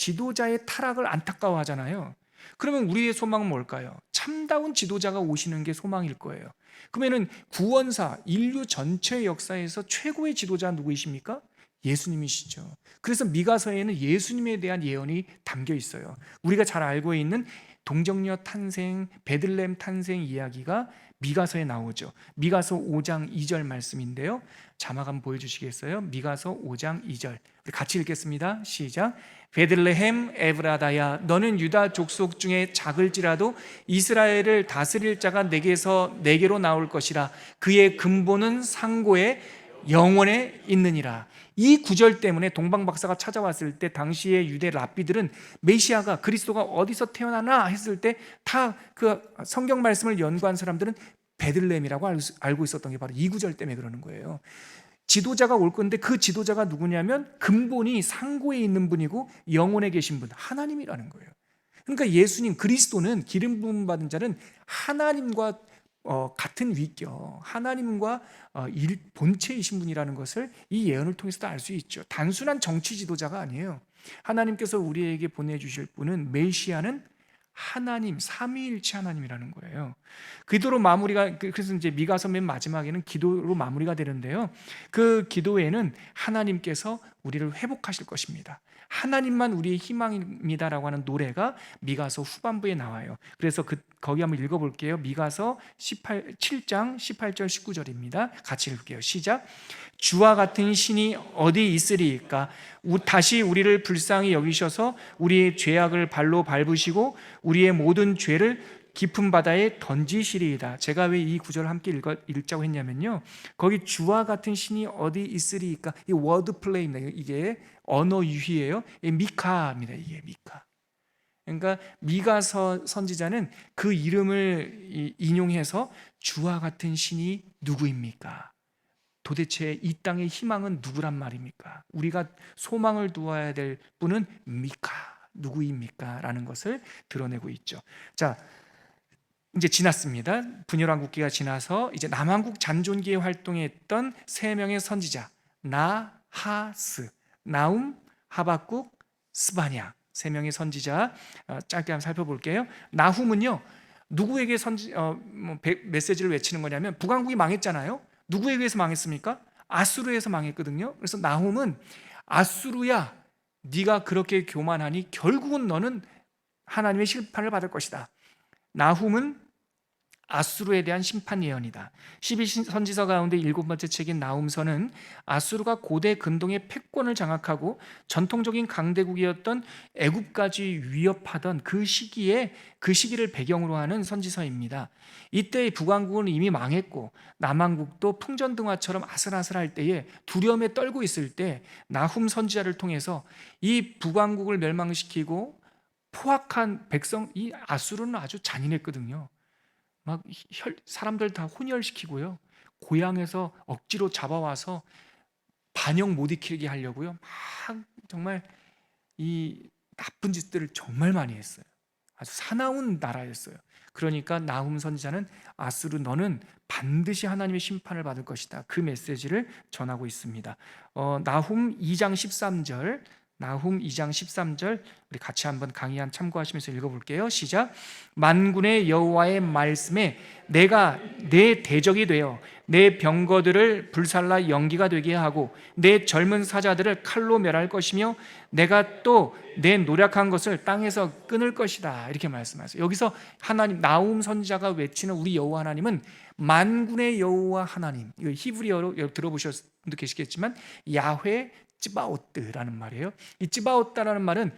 타락을 안타까워하잖아요. 그러면 우리의 소망은 뭘까요? 참다운 지도자가 오시는 게 소망일 거예요. 그러면은 구원사, 인류 전체의 역사에서 최고의 지도자 누구이십니까? 예수님이시죠. 그래서 미가서에는 예수님에 대한 예언이 담겨 있어요. 우리가 잘 알고 있는 동정녀 탄생, 베들레헴 탄생 이야기가 미가서에 나오죠. 미가서 5장 2절 말씀인데요, 자막 한번 보여주시겠어요? 미가서 5장 2절 우리 같이 읽겠습니다. 시작. 베들레헴 에브라다야, 너는 유다 족속 중에 작을지라도 이스라엘을 다스릴 자가 내게로 나올 것이라. 그의 근본은 상고에 영원에 있느니라. 이 구절 때문에 동방 박사가 찾아왔을 때 당시의 유대 랍비들은 메시아가, 그리스도가 어디서 태어나나 했을 때 다 그 성경 말씀을 연구한 사람들은 베들레헴이라고 알고 있었던 게 바로 이 구절 때문에 그러는 거예요. 지도자가 올 건데 그 지도자가 누구냐면 근본이 상고에 있는 분이고 영원에 계신 분, 하나님이라는 거예요. 그러니까 예수님 그리스도는, 기름 부음 받은 자는 하나님과 같은 위격, 하나님과 본체이신 분이라는 것을 이 예언을 통해서도 알 수 있죠. 단순한 정치 지도자가 아니에요. 하나님께서 우리에게 보내주실 분은, 메시아는 하나님, 삼위일체 하나님이라는 거예요. 기도로 마무리가, 그래서 이제 미가서 맨 마지막에는 기도로 마무리가 되는데요, 그 기도에는 하나님께서 우리를 회복하실 것입니다. 하나님만 우리의 희망입니다라고 하는 노래가 미가서 후반부에 나와요. 그래서 거기 한번 읽어볼게요. 미가서 7장 18절 19절입니다. 같이 읽을게요. 시작. 주와 같은 신이 어디 있으리이까? 다시 우리를 불쌍히 여기셔서 우리의 죄악을 발로 밟으시고 우리의 모든 죄를 깊은 바다에 던지시리이다. 제가 왜 이 구절을 함께 읽자고 했냐면요, 거기 주와 같은 신이 어디 있으리이까, 이 워드 플레이입니다. 이게 언어 유희예요. 미카입니다. 이게 미카. 그러니까 미가서 선지자는 그 이름을 인용해서 주와 같은 신이 누구입니까? 도대체 이 땅의 희망은 누구란 말입니까? 우리가 소망을 두어야 될 분은 미카, 누구입니까? 라는 것을 드러내고 있죠. 자, 이제 지났습니다. 분열왕국기가 지나서 이제 남왕국 잔존기에 활동했던 세 명의 선지자, 나하스, 나움, 하박국, 스바냐, 세 명의 선지자 짧게 한번 살펴볼게요. 나훔은요, 누구에게 메시지를 외치는 거냐면, 북왕국이 망했잖아요. 누구에 의해서 망했습니까? 아수르에서 망했거든요. 그래서 나훔은, 아수르야, 네가 그렇게 교만하니 결국은 너는 하나님의 심판을 받을 것이다. 나훔은 아수르에 대한 심판 예언이다. 12선지서 가운데 7번째 책인 나훔서는 아수르가 고대 근동의 패권을 장악하고 전통적인 강대국이었던 애굽까지 위협하던 그 시기를 배경으로 하는 선지서입니다. 이때 북왕국은 이미 망했고 남왕국도 풍전등화처럼 아슬아슬할 때에 두려움에 떨고 있을 때 나훔 선지자를 통해서 이 북왕국을 멸망시키고 포악한 백성, 이 아수르는 아주 잔인했거든요. 막 사람들 다 혼혈시키고요, 고향에서 억지로 잡아와서 반영 못 익히게 하려고요, 막 정말 이 나쁜 짓들을 정말 많이 했어요. 아주 사나운 나라였어요. 그러니까 나훔 선지자는, 아수르 너는 반드시 하나님의 심판을 받을 것이다, 그 메시지를 전하고 있습니다. 나훔 2장 13절, 나훔 2장 13절 우리 같이 한번 강의 참고하시면서 읽어볼게요. 시작. 만군의 여호와의 말씀에 내가 내 대적이 되어 내 병거들을 불살라 연기가 되게 하고 내 젊은 사자들을 칼로 멸할 것이며 내가 또 내 노력한 것을 땅에서 끊을 것이다, 이렇게 말씀하세요. 여기서 하나님, 나훔 선지자가 외치는 우리 여호와 하나님은 만군의 여호와 하나님, 이거 히브리어로 들어보셨을 분도 계시겠지만 야훼 찌바오트라는 말이에요. 이 찌바오트라는 말은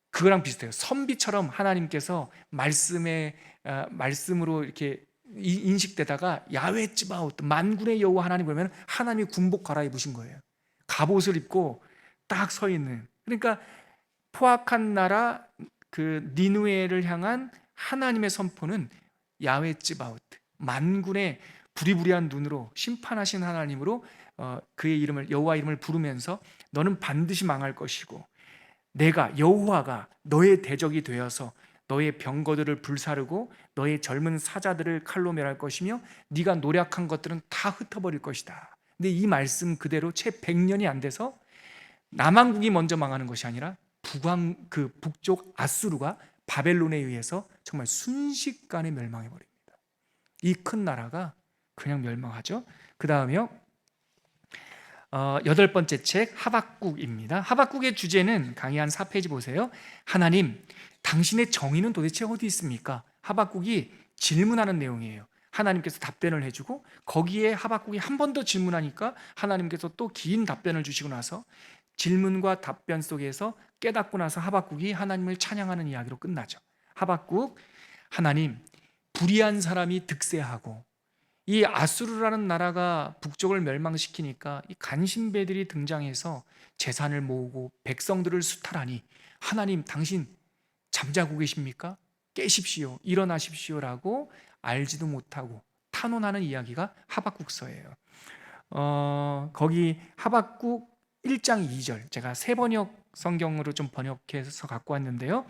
그거랑 비슷해요. 선비처럼 하나님께서 말씀으로 이렇게 인식되다가 야훼 찌바오트, 만군의 여호와 하나님, 보면 하나님이 군복 갈아입으신 거예요. 갑옷을 입고 딱 서 있는, 그러니까 포악한 나라 그 니느웨를 향한 하나님의 선포는 야훼 츠바오트, 만군의 부리부리한 눈으로 심판하신 하나님으로 그의 이름을, 여호와 이름을 부르면서 너는 반드시 망할 것이고 내가 여호와가 너의 대적이 되어서 너의 병거들을 불사르고 너의 젊은 사자들을 칼로 멸할 것이며 네가 노력한 것들은 다 흩어버릴 것이다. 근데 이 말씀 그대로 채 100년이 안 돼서 남왕국이 먼저 망하는 것이 아니라 북쪽 아수르가 바벨론에 의해서 정말 순식간에 멸망해 버립니다. 이 큰 나라가 그냥 멸망하죠. 그 다음에요, 8번째 책 하박국입니다. 하박국의 주제는 강의 한 4페이지 보세요. 하나님, 당신의 정의는 도대체 어디 있습니까? 하박국이 질문하는 내용이에요. 하나님께서 답변을 해주고 거기에 하박국이 한 번 더 질문하니까 하나님께서 또 긴 답변을 주시고 나서 질문과 답변 속에서 깨닫고 나서 하박국이 하나님을 찬양하는 이야기로 끝나죠. 하박국, 하나님, 불의한 사람이 득세하고 이 아수르라는 나라가 북쪽을 멸망시키니까 이 간신배들이 등장해서 재산을 모으고 백성들을 수탈하니 하나님, 당신 잠자고 계십니까? 깨십시오, 일어나십시오라고 알지도 못하고 탄원하는 이야기가 하박국서예요. 거기 하박국 1장 2절, 제가 새 번역 성경으로 좀 번역해서 갖고 왔는데요,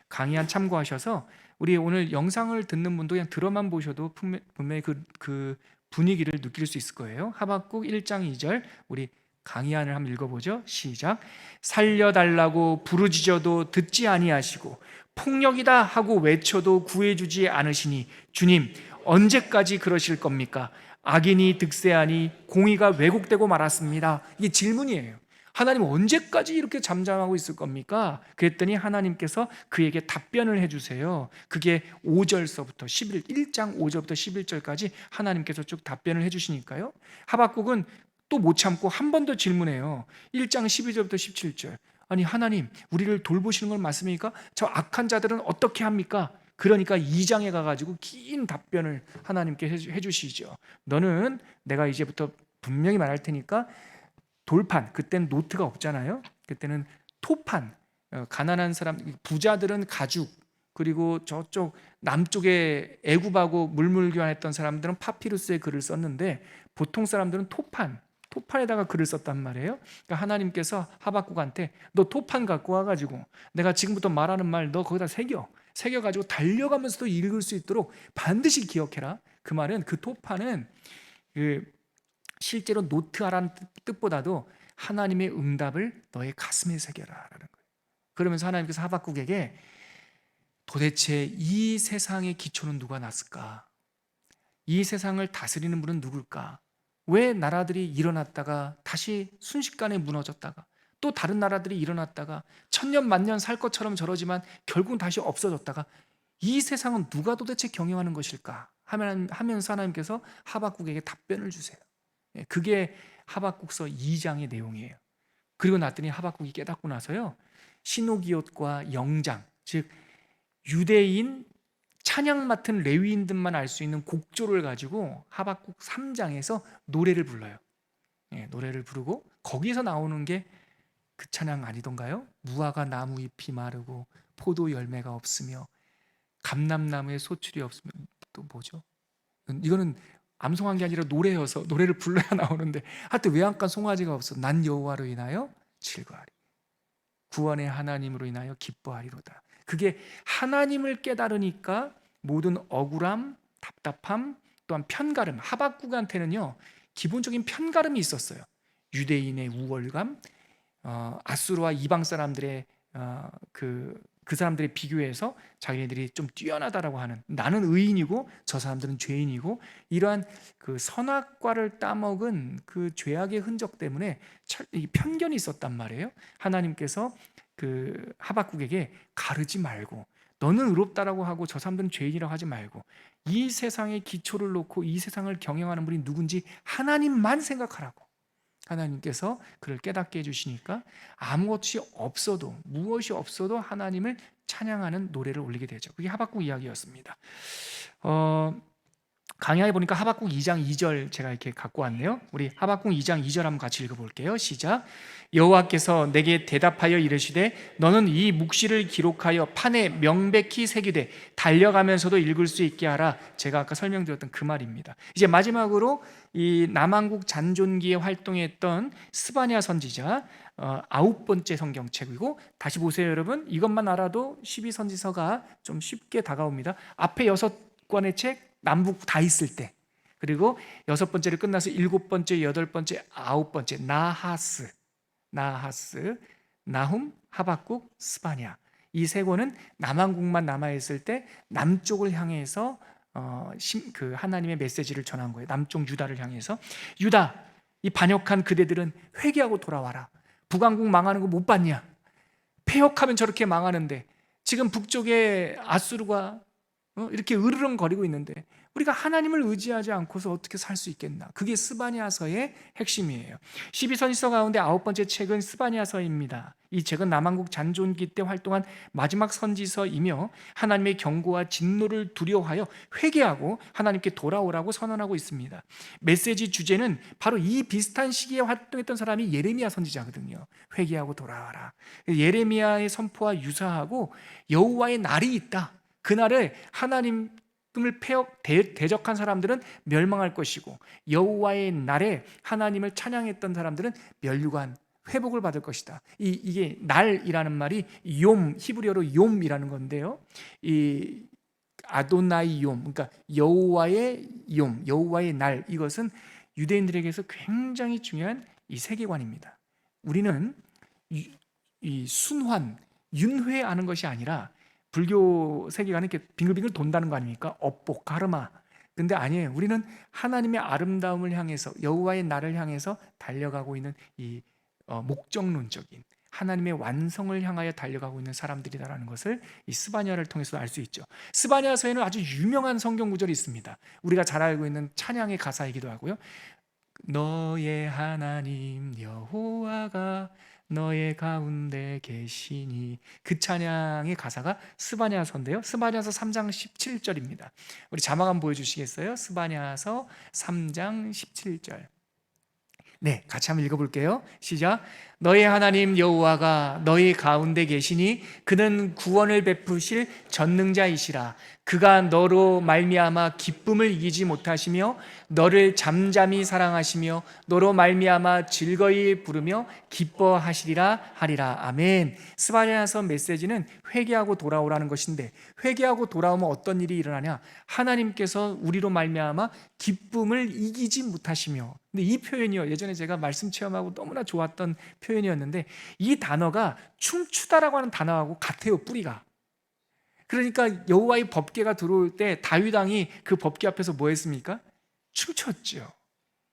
강의 한 참고하셔서 우리 오늘 영상을 듣는 분도 그냥 들어만 보셔도 분명히 그 분위기를 느낄 수 있을 거예요. 하박국 1장 2절, 우리 강의안을 한번 읽어보죠. 시작. 살려달라고 부르짖어도 듣지 아니하시고 폭력이다 하고 외쳐도 구해주지 않으시니 주님, 언제까지 그러실 겁니까? 악인이 득세하니 공의가 왜곡되고 말았습니다. 이게 질문이에요. 하나님, 언제까지 이렇게 잠잠하고 있을 겁니까? 그랬더니 하나님께서 그에게 답변을 해주세요. 그게 5절서부터 1장 5절부터 11절까지 하나님께서 쭉 답변을 해주시니까요, 하박국은 또 못 참고 한 번 더 질문해요. 1장 12절부터 17절. 아니 하나님, 우리를 돌보시는 건 맞습니까? 저 악한 자들은 어떻게 합니까? 그러니까 2장에 가가지고 긴 답변을 하나님께 해주시죠. 너는 내가 이제부터 분명히 말할 테니까 돌판, 그때는 노트가 없잖아요. 그때는 토판, 가난한 사람, 부자들은 가죽, 그리고 저쪽 남쪽에 애굽하고 물물교환했던 사람들은 파피루스에 글을 썼는데 보통 사람들은 토판에다가 글을 썼단 말이에요. 그러니까 하나님께서 하박국한테 너 토판 갖고 와가지고 내가 지금부터 말하는 말 너 거기다 새겨가지고 달려가면서도 읽을 수 있도록 반드시 기억해라. 그 말은, 그 토판은 실제로 노트하라는 뜻보다도 하나님의 응답을 너의 가슴에 새겨라라는 거예요. 그러면서 하나님께서 하박국에게 도대체 이 세상의 기초는 누가 놨을까? 이 세상을 다스리는 분은 누굴까? 왜 나라들이 일어났다가 다시 순식간에 무너졌다가 또 다른 나라들이 일어났다가 천년 만년 살 것처럼 저러지만 결국은 다시 없어졌다가 이 세상은 누가 도대체 경영하는 것일까? 하면서 하나님께서 하박국에게 답변을 주세요. 그게 하박국서 2장의 내용이에요. 그리고 났더니 하박국이 깨닫고 나서요, 시노기옷과 영장, 즉 유대인 찬양 맡은 레위인들만 알 수 있는 곡조를 가지고 하박국 3장에서 노래를 불러요. 노래를 부르고 거기에서 나오는 게 그 찬양 아니던가요? 무화과 나무 잎이 마르고 포도 열매가 없으며 감람나무에 소출이 없으며, 또 뭐죠? 이거는 암송한 게 아니라 노래여서 노래를 불러야 나오는데 하여튼 외양간 송아지가 없어. 난 여호와로 인하여 즐거하리, 구원의 하나님으로 인하여 기뻐하리로다. 그게 하나님을 깨달으니까 모든 억울함, 답답함, 또한 편가름, 하박국한테는요 기본적인 편가름이 있었어요. 유대인의 우월감, 아수르와 이방 사람들의 그 사람들에 비교해서 자기네들이 좀 뛰어나다라고 하는, 나는 의인이고 저 사람들은 죄인이고, 이러한 그 선악과를 따먹은 그 죄악의 흔적 때문에 편견이 있었단 말이에요. 하나님께서 그 하박국에게 가르지 말고, 너는 의롭다라고 하고 저 사람들은 죄인이라고 하지 말고, 이 세상의 기초를 놓고 이 세상을 경영하는 분이 누군지 하나님만 생각하라고 하나님께서 그를 깨닫게 해주시니까 아무것이 없어도, 무엇이 없어도 하나님을 찬양하는 노래를 올리게 되죠. 그게 하박국 이야기였습니다. 강의에 보니까 하박국 2장 2절 제가 이렇게 갖고 왔네요. 우리 하박국 2장 2절 한번 같이 읽어볼게요. 시작. 여호와께서 내게 대답하여 이르시되 너는 이 묵시를 기록하여 판에 명백히 새기되 달려가면서도 읽을 수 있게 하라. 제가 아까 설명드렸던 그 말입니다. 이제 마지막으로 이 남한국 잔존기에 활동했던 스바냐 선지자 9번째 성경책이고, 다시 보세요 여러분. 이것만 알아도 12선지서가 좀 쉽게 다가옵니다. 앞에 6권의 책 남북 다 있을 때, 그리고 6번째를 끝나서 7번째, 8번째, 9번째 나하스, 나훔, 하박국, 스바냐, 이 세 권은 남한국만 남아있을 때 남쪽을 향해서 그 하나님의 메시지를 전한 거예요. 남쪽 유다를 향해서, 유다, 이 반역한 그대들은 회개하고 돌아와라. 북왕국 망하는 거 못 봤냐? 폐역하면 저렇게 망하는데 지금 북쪽에 아수르가 이렇게 으르렁거리고 있는데 우리가 하나님을 의지하지 않고서 어떻게 살 수 있겠나? 그게 스바냐서의 핵심이에요. 12선지서 가운데 9번째 책은 스바냐서입니다. 이 책은 남한국 잔존기 때 활동한 마지막 선지서이며 하나님의 경고와 진노를 두려워하여 회개하고 하나님께 돌아오라고 선언하고 있습니다. 메시지 주제는 바로 이 비슷한 시기에 활동했던 사람이 예레미야 선지자거든요. 회개하고 돌아와라. 예레미야의 선포와 유사하고 여호와의 날이 있다. 그날에 하나님을 대적한 사람들은 멸망할 것이고 여호와의 날에 하나님을 찬양했던 사람들은 면류관, 회복을 받을 것이다. 이게 날이라는 말이 욤, 히브리어로 욤이라는 건데요, 이 아도나이 욤, 그러니까 여호와의 욤, 여호와의 날, 이것은 유대인들에게서 굉장히 중요한 이 세계관입니다. 우리는 이 순환, 윤회하는 것이 아니라 불교 세계관은 이렇게 빙글빙글 돈다는 거 아닙니까? 업복, 가르마. 근데 아니에요. 우리는 하나님의 아름다움을 향해서, 여호와의 날을 향해서 달려가고 있는 이 목적론적인 하나님의 완성을 향하여 달려가고 있는 사람들이다라는 것을 이 스바냐를 통해서 알 수 있죠. 스바냐서에는 아주 유명한 성경 구절이 있습니다. 우리가 잘 알고 있는 찬양의 가사이기도 하고요. 너의 하나님 여호와가 너의 가운데 계시니, 그 찬양의 가사가 스바냐서인데요, 스바냐서 3장 17절입니다. 우리 자막 한번 보여주시겠어요? 스바냐서 3장 17절. 네, 같이 한번 읽어볼게요. 시작. 너의 하나님 여호와가 너희 가운데 계시니 그는 구원을 베푸실 전능자이시라. 그가 너로 말미암아 기쁨을 이기지 못하시며 너를 잠잠히 사랑하시며 너로 말미암아 즐거이 부르며 기뻐하시리라 하리라. 아멘. 스바냐서 메시지는 회개하고 돌아오라는 것인데, 회개하고 돌아오면 어떤 일이 일어나냐? 하나님께서 우리로 말미암아 기쁨을 이기지 못하시며. 근데 이 표현이요, 예전에 제가 말씀 체험하고 너무나 좋았던 표현이었는데, 이 단어가 춤추다라고 하는 단어하고 같아요, 뿌리가. 그러니까 여호와의 법궤가 들어올 때 다윗 왕이 그 법궤 앞에서 뭐 했습니까? 춤췄죠.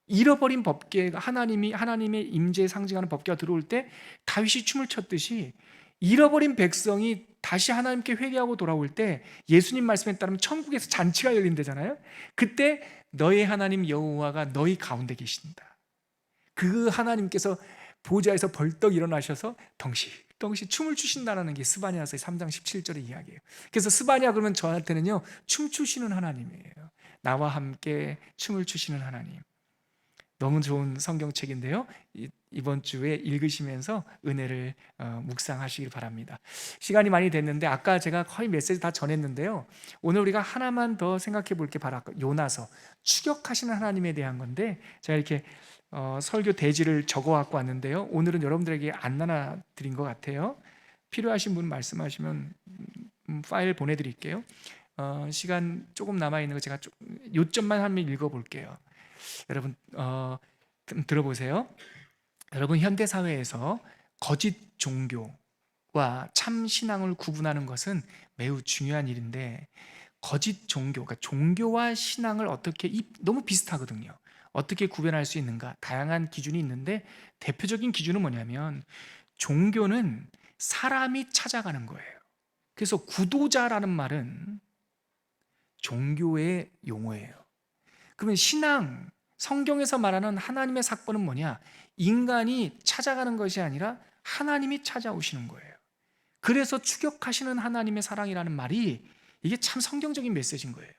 잃어버린 법궤가, 하나님의 임재에 상징하는 법궤가 들어올 때 다윗이 춤을 췄듯이 잃어버린 백성이 다시 하나님께 회개하고 돌아올 때 예수님 말씀에 따르면 천국에서 잔치가 열린다잖아요. 그때 너의 하나님 여호와가 너희 가운데 계신다. 그 하나님께서 보좌에서 벌떡 일어나셔서 덩시 춤을 추신다는 게 스바냐서의 3장 17절의 이야기예요. 그래서 스바냐 그러면 저한테는요, 춤추시는 하나님이에요. 나와 함께 춤을 추시는 하나님. 너무 좋은 성경책인데요, 이번 주에 읽으시면서 은혜를 묵상하시길 바랍니다. 시간이 많이 됐는데 아까 제가 거의 메시지 다 전했는데요, 오늘 우리가 하나만 더 생각해 볼 게 바로 아까 요나서, 추격하시는 하나님에 대한 건데, 제가 이렇게 설교 대지를 적어 갖고 왔는데요, 오늘은 여러분들에게 안 나눠드린 것 같아요. 필요하신 분 말씀하시면 파일 보내드릴게요. 시간 조금 남아있는 거 제가 요점만 한번 읽어볼게요. 여러분 들어보세요. 여러분, 현대사회에서 거짓 종교와 참 신앙을 구분하는 것은 매우 중요한 일인데, 거짓 종교, 그러니까 종교와 신앙을 어떻게, 너무 비슷하거든요. 어떻게 구별할 수 있는가? 다양한 기준이 있는데 대표적인 기준은 뭐냐면, 종교는 사람이 찾아가는 거예요. 그래서 구도자라는 말은 종교의 용어예요. 그러면 신앙, 성경에서 말하는 하나님의 사건은 뭐냐? 인간이 찾아가는 것이 아니라 하나님이 찾아오시는 거예요. 그래서 추격하시는 하나님의 사랑이라는 말이, 이게 참 성경적인 메시지인 거예요.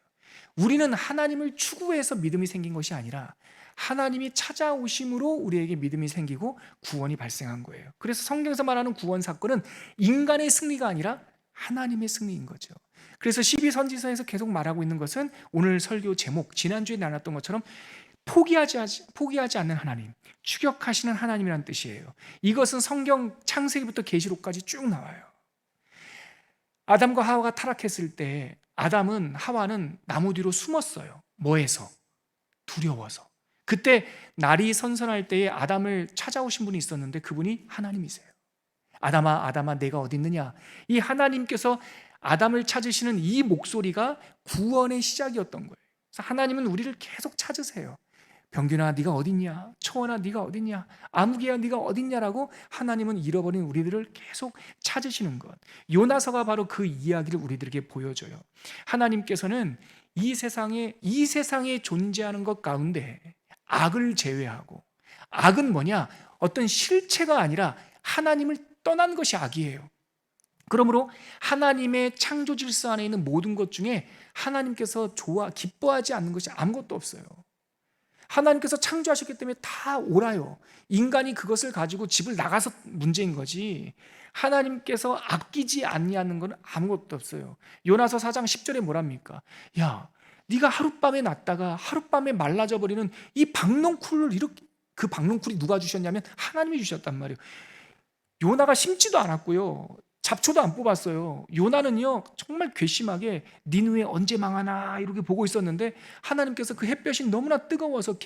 우리는 하나님을 추구해서 믿음이 생긴 것이 아니라 하나님이 찾아오심으로 우리에게 믿음이 생기고 구원이 발생한 거예요. 그래서 성경에서 말하는 구원 사건은 인간의 승리가 아니라 하나님의 승리인 거죠. 그래서 12선지서에서 계속 말하고 있는 것은 오늘 설교 제목, 지난주에 나눴던 것처럼 포기하지 않는 하나님, 추격하시는 하나님이라는 뜻이에요. 이것은 성경 창세기부터 계시록까지 쭉 나와요. 아담과 하와가 타락했을 때 아담은, 하와는 나무 뒤로 숨었어요. 뭐해서? 두려워서. 그때 날이 선선할 때에 아담을 찾아오신 분이 있었는데 그분이 하나님이세요. 아담아, 아담아, 내가 어디 있느냐? 이 하나님께서 아담을 찾으시는 이 목소리가 구원의 시작이었던 거예요. 그래서 하나님은 우리를 계속 찾으세요. 병균아, 네가 어딨냐? 초원아, 네가 어딨냐? 아무개야, 네가 어딨냐라고 하나님은 잃어버린 우리들을 계속 찾으시는 것. 요나서가 바로 그 이야기를 우리들에게 보여줘요. 하나님께서는 이 세상에 존재하는 것 가운데 악을 제외하고, 악은 뭐냐? 어떤 실체가 아니라 하나님을 떠난 것이 악이에요. 그러므로 하나님의 창조 질서 안에 있는 모든 것 중에 하나님께서 기뻐하지 않는 것이 아무것도 없어요. 하나님께서 창조하셨기 때문에 다 옳아요. 인간이 그것을 가지고 집을 나가서 문제인 거지, 하나님께서 아끼지 아니하는 건 아무것도 없어요. 요나서 4장 10절에 뭐랍니까? 야, 네가 하룻밤에 났다가 하룻밤에 말라져 버리는 이 박농쿨을 이렇게, 그 박농쿨이 누가 주셨냐면 하나님이 주셨단 말이에요. 요나가 심지도 않았고요, 잡초도 안 뽑았어요. 요나는요 정말 괘씸하게 니느웨 언제 망하나 이렇게 보고 있었는데 하나님께서 그 햇볕이 너무나 뜨거워서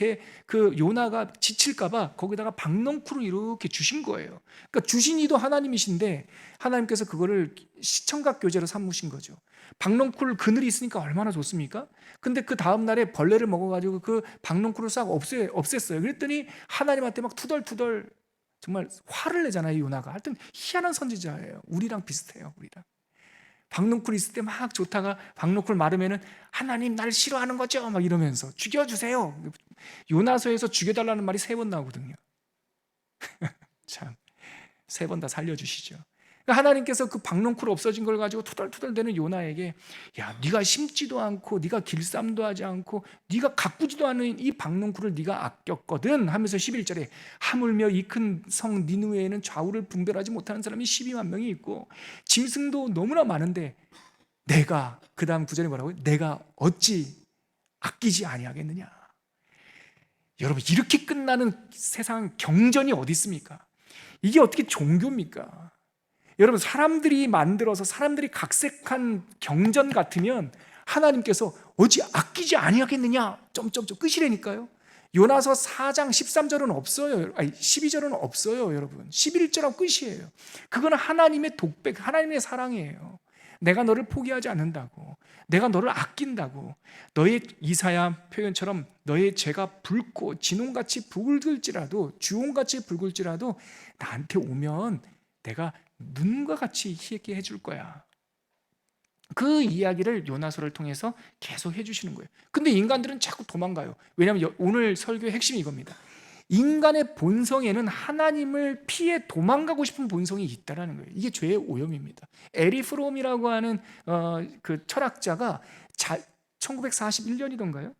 그 요나가 지칠까봐 거기다가 박넝쿨을 이렇게 주신 거예요. 그러니까 주신 이도 하나님이신데 하나님께서 그거를 시청각 교제로 삼으신 거죠. 박넝쿨 그늘이 있으니까 얼마나 좋습니까? 근데 그 다음 날에 벌레를 먹어가지고 그 박넝쿨을 싹 없앴어요. 그랬더니 하나님한테 막 투덜투덜 정말 화를 내잖아요. 요나가. 하여튼 희한한 선지자예요. 우리랑 비슷해요. 우리랑. 박농쿨 있을 때 막 좋다가 박농쿨 마르면은 하나님 날 싫어하는 거죠? 막 이러면서 죽여주세요. 요나서에서 죽여달라는 말이 3번 나오거든요. 참, 3번 다 살려주시죠. 하나님께서 그 박농쿨 없어진 걸 가지고 투덜투덜대는 요나에게, 야, 네가 심지도 않고 네가 길쌈도 하지 않고 네가 가꾸지도 않은 이 박농쿨을 네가 아꼈거든 하면서 11절에 하물며 이 큰 성 니느웨에는 좌우를 분별하지 못하는 사람이 12만 명이 있고 짐승도 너무나 많은데 내가, 그 다음 구절에 뭐라고요? 내가 어찌 아끼지 아니하겠느냐. 여러분, 이렇게 끝나는 세상 경전이 어디 있습니까? 이게 어떻게 종교입니까? 여러분, 사람들이 만들어서 사람들이 각색한 경전 같으면 하나님께서 어찌 아끼지 아니하겠느냐 점점점 끝이라니까요. 요나서 4장 13절은 없어요. 아니 12절은 없어요. 여러분, 11절하고 끝이에요. 그거는 하나님의 독백, 하나님의 사랑이에요. 내가 너를 포기하지 않는다고, 내가 너를 아낀다고. 너의, 이사야 표현처럼 너의 죄가 붉고 진홍같이 붉을지라도, 주홍같이 붉을지라도 나한테 오면 내가 눈과 같이 희게 해줄 거야. 그 이야기를 요나서를 통해서 계속 해주시는 거예요. 근데 인간들은 자꾸 도망가요. 왜냐하면 오늘 설교의 핵심이 이겁니다. 인간의 본성에는 하나님을 피해 도망가고 싶은 본성이 있다는 거예요. 이게 죄의 오염입니다. 에리 프롬이라고 하는 그 철학자가 1941년이던가요?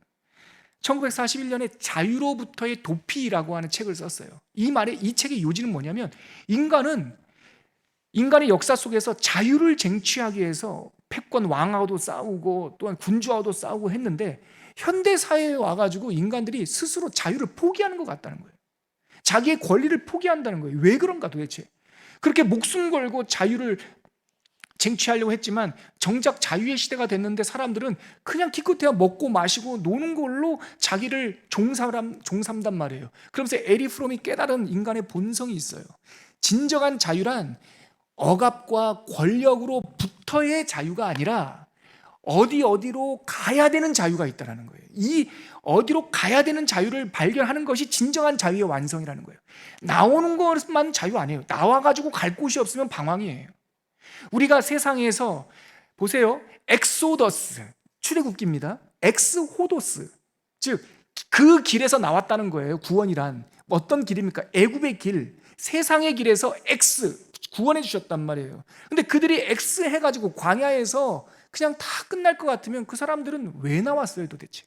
1941년에 자유로부터의 도피라고 하는 책을 썼어요. 이 책의 요지는 뭐냐면, 인간의 역사 속에서 자유를 쟁취하기 위해서 패권 왕하고도 싸우고 또한 군주하고도 싸우고 했는데, 현대 사회에 와가지고 인간들이 스스로 자유를 포기하는 것 같다는 거예요. 자기의 권리를 포기한다는 거예요. 왜 그런가 도대체? 그렇게 목숨 걸고 자유를 쟁취하려고 했지만 정작 자유의 시대가 됐는데 사람들은 그냥 기껏해야 먹고 마시고 노는 걸로 자기를 종삼단 말이에요. 그러면서 에리 프롬이 깨달은 인간의 본성이 있어요. 진정한 자유란 억압과 권력으로부터의 자유가 아니라 어디로 가야 되는 자유가 있다는 거예요. 이 어디로 가야 되는 자유를 발견하는 것이 진정한 자유의 완성이라는 거예요. 나오는 것만 자유 아니에요. 나와가지고 갈 곳이 없으면 방황이에요. 우리가 세상에서 보세요. 엑소더스, 출애굽기입니다. 엑스호도스, 즉 그 길에서 나왔다는 거예요. 구원이란 어떤 길입니까? 애굽의 길, 세상의 길에서 X 구원해 주셨단 말이에요. 근데 그들이 X 해가지고 광야에서 그냥 다 끝날 것 같으면 그 사람들은 왜 나왔어요 도대체?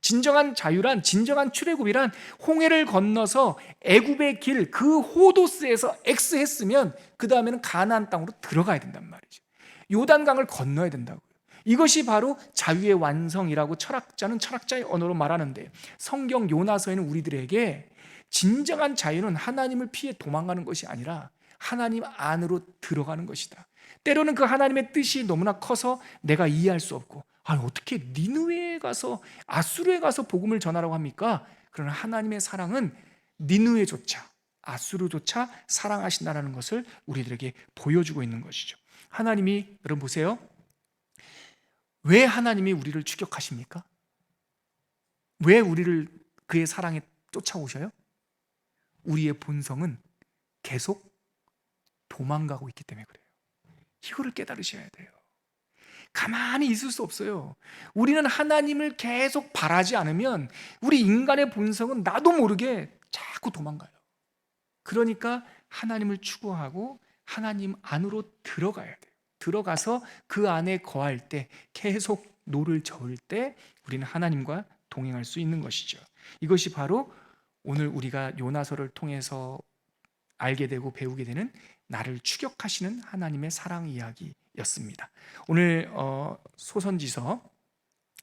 진정한 자유란, 진정한 출애굽이란 홍해를 건너서 애굽의 길 그 호도스에서 엑스했으면 그 다음에는 가나안 땅으로 들어가야 된단 말이죠. 요단강을 건너야 된다고요. 이것이 바로 자유의 완성이라고 철학자는 철학자의 언어로 말하는데, 성경 요나서에는 우리들에게 진정한 자유는 하나님을 피해 도망가는 것이 아니라 하나님 안으로 들어가는 것이다. 때로는 그 하나님의 뜻이 너무나 커서 내가 이해할 수 없고, 어떻게 니느웨에 가서, 아수르에 가서 복음을 전하라고 합니까? 그러나 하나님의 사랑은 니느웨조차, 아수르조차 사랑하신다는 것을 우리들에게 보여주고 있는 것이죠. 하나님이, 여러분 보세요, 왜 하나님이 우리를 추격하십니까? 왜 우리를 그의 사랑에 쫓아오셔요? 우리의 본성은 계속 도망가고 있기 때문에 그래요. 이거를 깨달으셔야 돼요. 가만히 있을 수 없어요. 우리는 하나님을 계속 바라지 않으면 우리 인간의 본성은 나도 모르게 자꾸 도망가요. 그러니까 하나님을 추구하고 하나님 안으로 들어가야 돼요. 들어가서 그 안에 거할 때, 계속 노를 저을 때 우리는 하나님과 동행할 수 있는 것이죠. 이것이 바로 오늘 우리가 요나서를 통해서 알게 되고 배우게 되는 나를 추격하시는 하나님의 사랑 이야기였습니다. 오늘 소선지서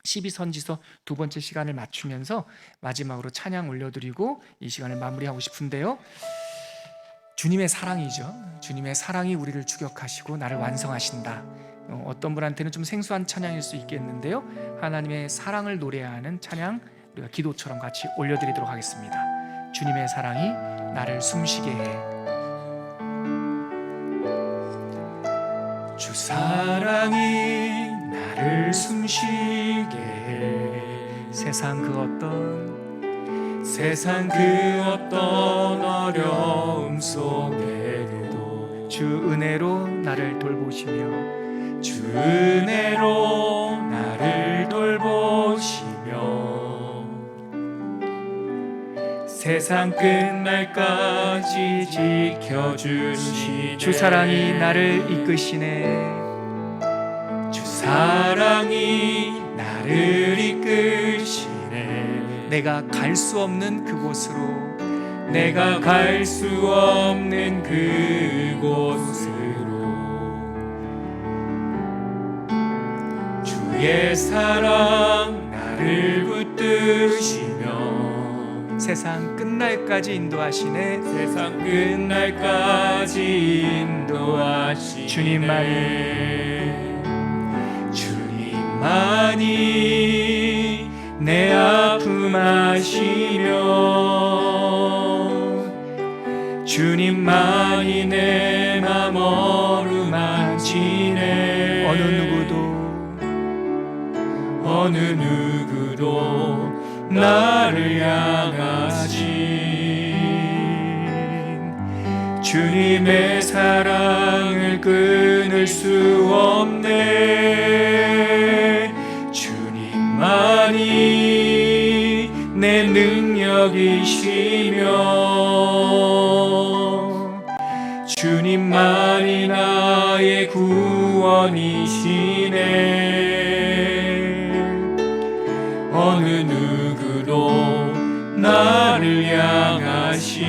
12선지서 두 번째 시간을 맞추면서 마지막으로 찬양 올려드리고 이 시간을 마무리하고 싶은데요, 주님의 사랑이죠. 주님의 사랑이 우리를 추격하시고 나를 완성하신다. 어떤 분한테는 좀 생소한 찬양일 수 있겠는데요, 하나님의 사랑을 노래하는 찬양 우리가 기도처럼 같이 올려드리도록 하겠습니다. 주님의 사랑이 나를 숨쉬게 해. 주 사랑이 나를 숨쉬게 해. 세상 그 어떤 어려움 속에도 주 은혜로 나를 돌보시며, 주 은혜로 나를 돌보시며 세상 끝날까지 지켜주시네. 주 사랑이 나를 이끄시네. 주 사랑이 나를 이끄시네. 내가 갈 수 없는 그곳으로, 내가 갈 수 없는 그곳으로 주의 사랑 나를 붙드시며 세상 끝날까지 인도하시네. 세상 끝날까지 인도하시네. 주님만이 내 아픔 아시며, 주님만이 내 맘 어루만지네. 어느 누구도 나를 향하신 주님의 사랑을 끊을 수 없네. 주님만이 내 능력이시며, 주님만이 나의 구원이시네. 어느 누구도 나를 향하신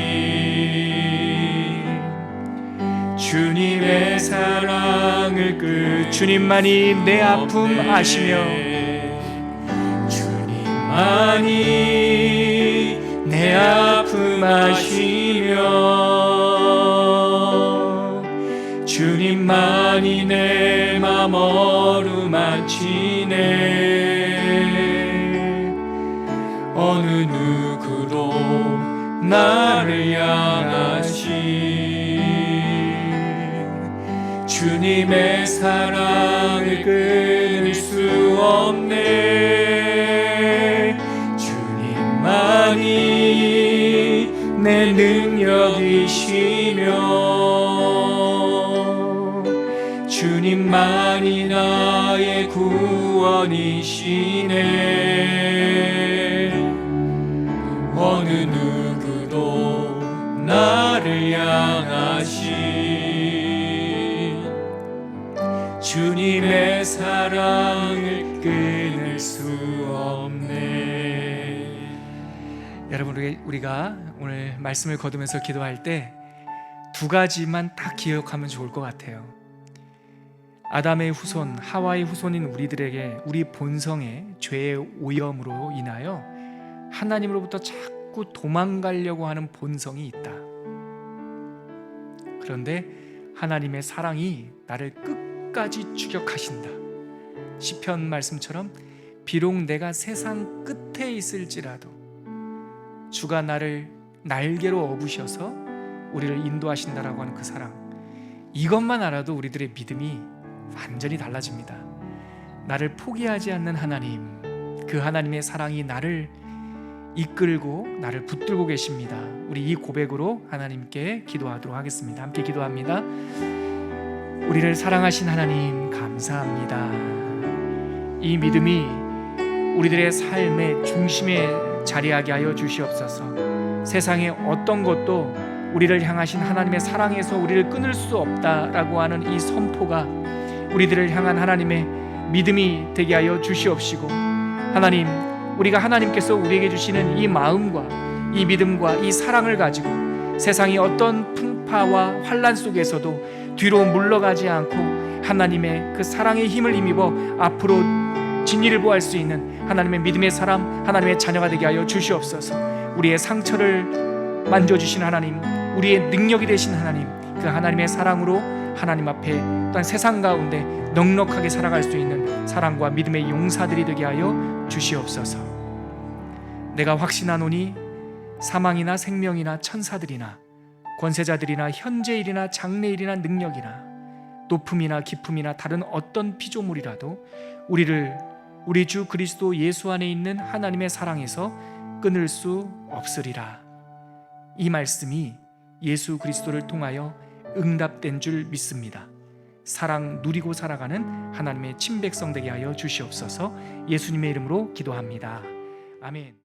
주님의 사랑을 주님만이 내 아픔 아시며, 주님만이 내 아픔 아시며, 주님만이 내 맘 어루만지네. 어느 누구도 나를 향하신 주님의 사랑을 끊을 수 없네. 주님만이 내 능력이시며, 주님만이 나의 구원이시네. 어느 누구도 나를 향하신 주님의 사랑을 끊을 수 없네. 여러분, 우리가 오늘 말씀을 거두면서 기도할 때 두 가지만 딱 기억하면 좋을 것 같아요. 아담의 후손, 하와의 후손인 우리들에게 우리 본성의 죄의 오염으로 인하여 하나님으로부터 자꾸 도망가려고 하는 본성이 있다. 그런데 하나님의 사랑이 나를 끝까지 추격하신다. 시편 말씀처럼 비록 내가 세상 끝에 있을지라도 주가 나를 날개로 업으셔서 우리를 인도하신다라고 하는 그 사랑, 이것만 알아도 우리들의 믿음이 완전히 달라집니다. 나를 포기하지 않는 하나님, 그 하나님의 사랑이 나를 이끌고 나를 붙들고 계십니다. 우리 이 고백으로 하나님께 기도하도록 하겠습니다. 함께 기도합니다. 우리를 사랑하신 하나님, 감사합니다. 이 믿음이 우리들의 삶의 중심에 자리하게 하여 주시옵소서. 세상의 어떤 것도 우리를 향하신 하나님의 사랑에서 우리를 끊을 수 없다라고 하는 이 선포가 우리들을 향한 하나님의 믿음이 되게 하여 주시옵시고, 하나님, 우리가 하나님께서 우리에게 주시는 이 마음과 이 믿음과 이 사랑을 가지고 세상의 어떤 풍파와 환난 속에서도 뒤로 물러가지 않고 하나님의 그 사랑의 힘을 힘입어 앞으로 진리를 보할 수 있는 하나님의 믿음의 사람, 하나님의 자녀가 되게 하여 주시옵소서. 우리의 상처를 만져주신 하나님, 우리의 능력이 되신 하나님, 그 하나님의 사랑으로 하나님 앞에 또한 세상 가운데 넉넉하게 살아갈 수 있는 사랑과 믿음의 용사들이 되게 하여 주시옵소서. 내가 확신하노니 사망이나 생명이나 천사들이나 권세자들이나 현재일이나 장래일이나 능력이나 높음이나 깊음이나 다른 어떤 피조물이라도 우리를 우리 주 그리스도 예수 안에 있는 하나님의 사랑에서 끊을 수 없으리라. 이 말씀이 예수 그리스도를 통하여 응답된 줄 믿습니다. 사랑 누리고 살아가는 하나님의 친백성 되게 하여 주시옵소서. 예수님의 이름으로 기도합니다. 아멘.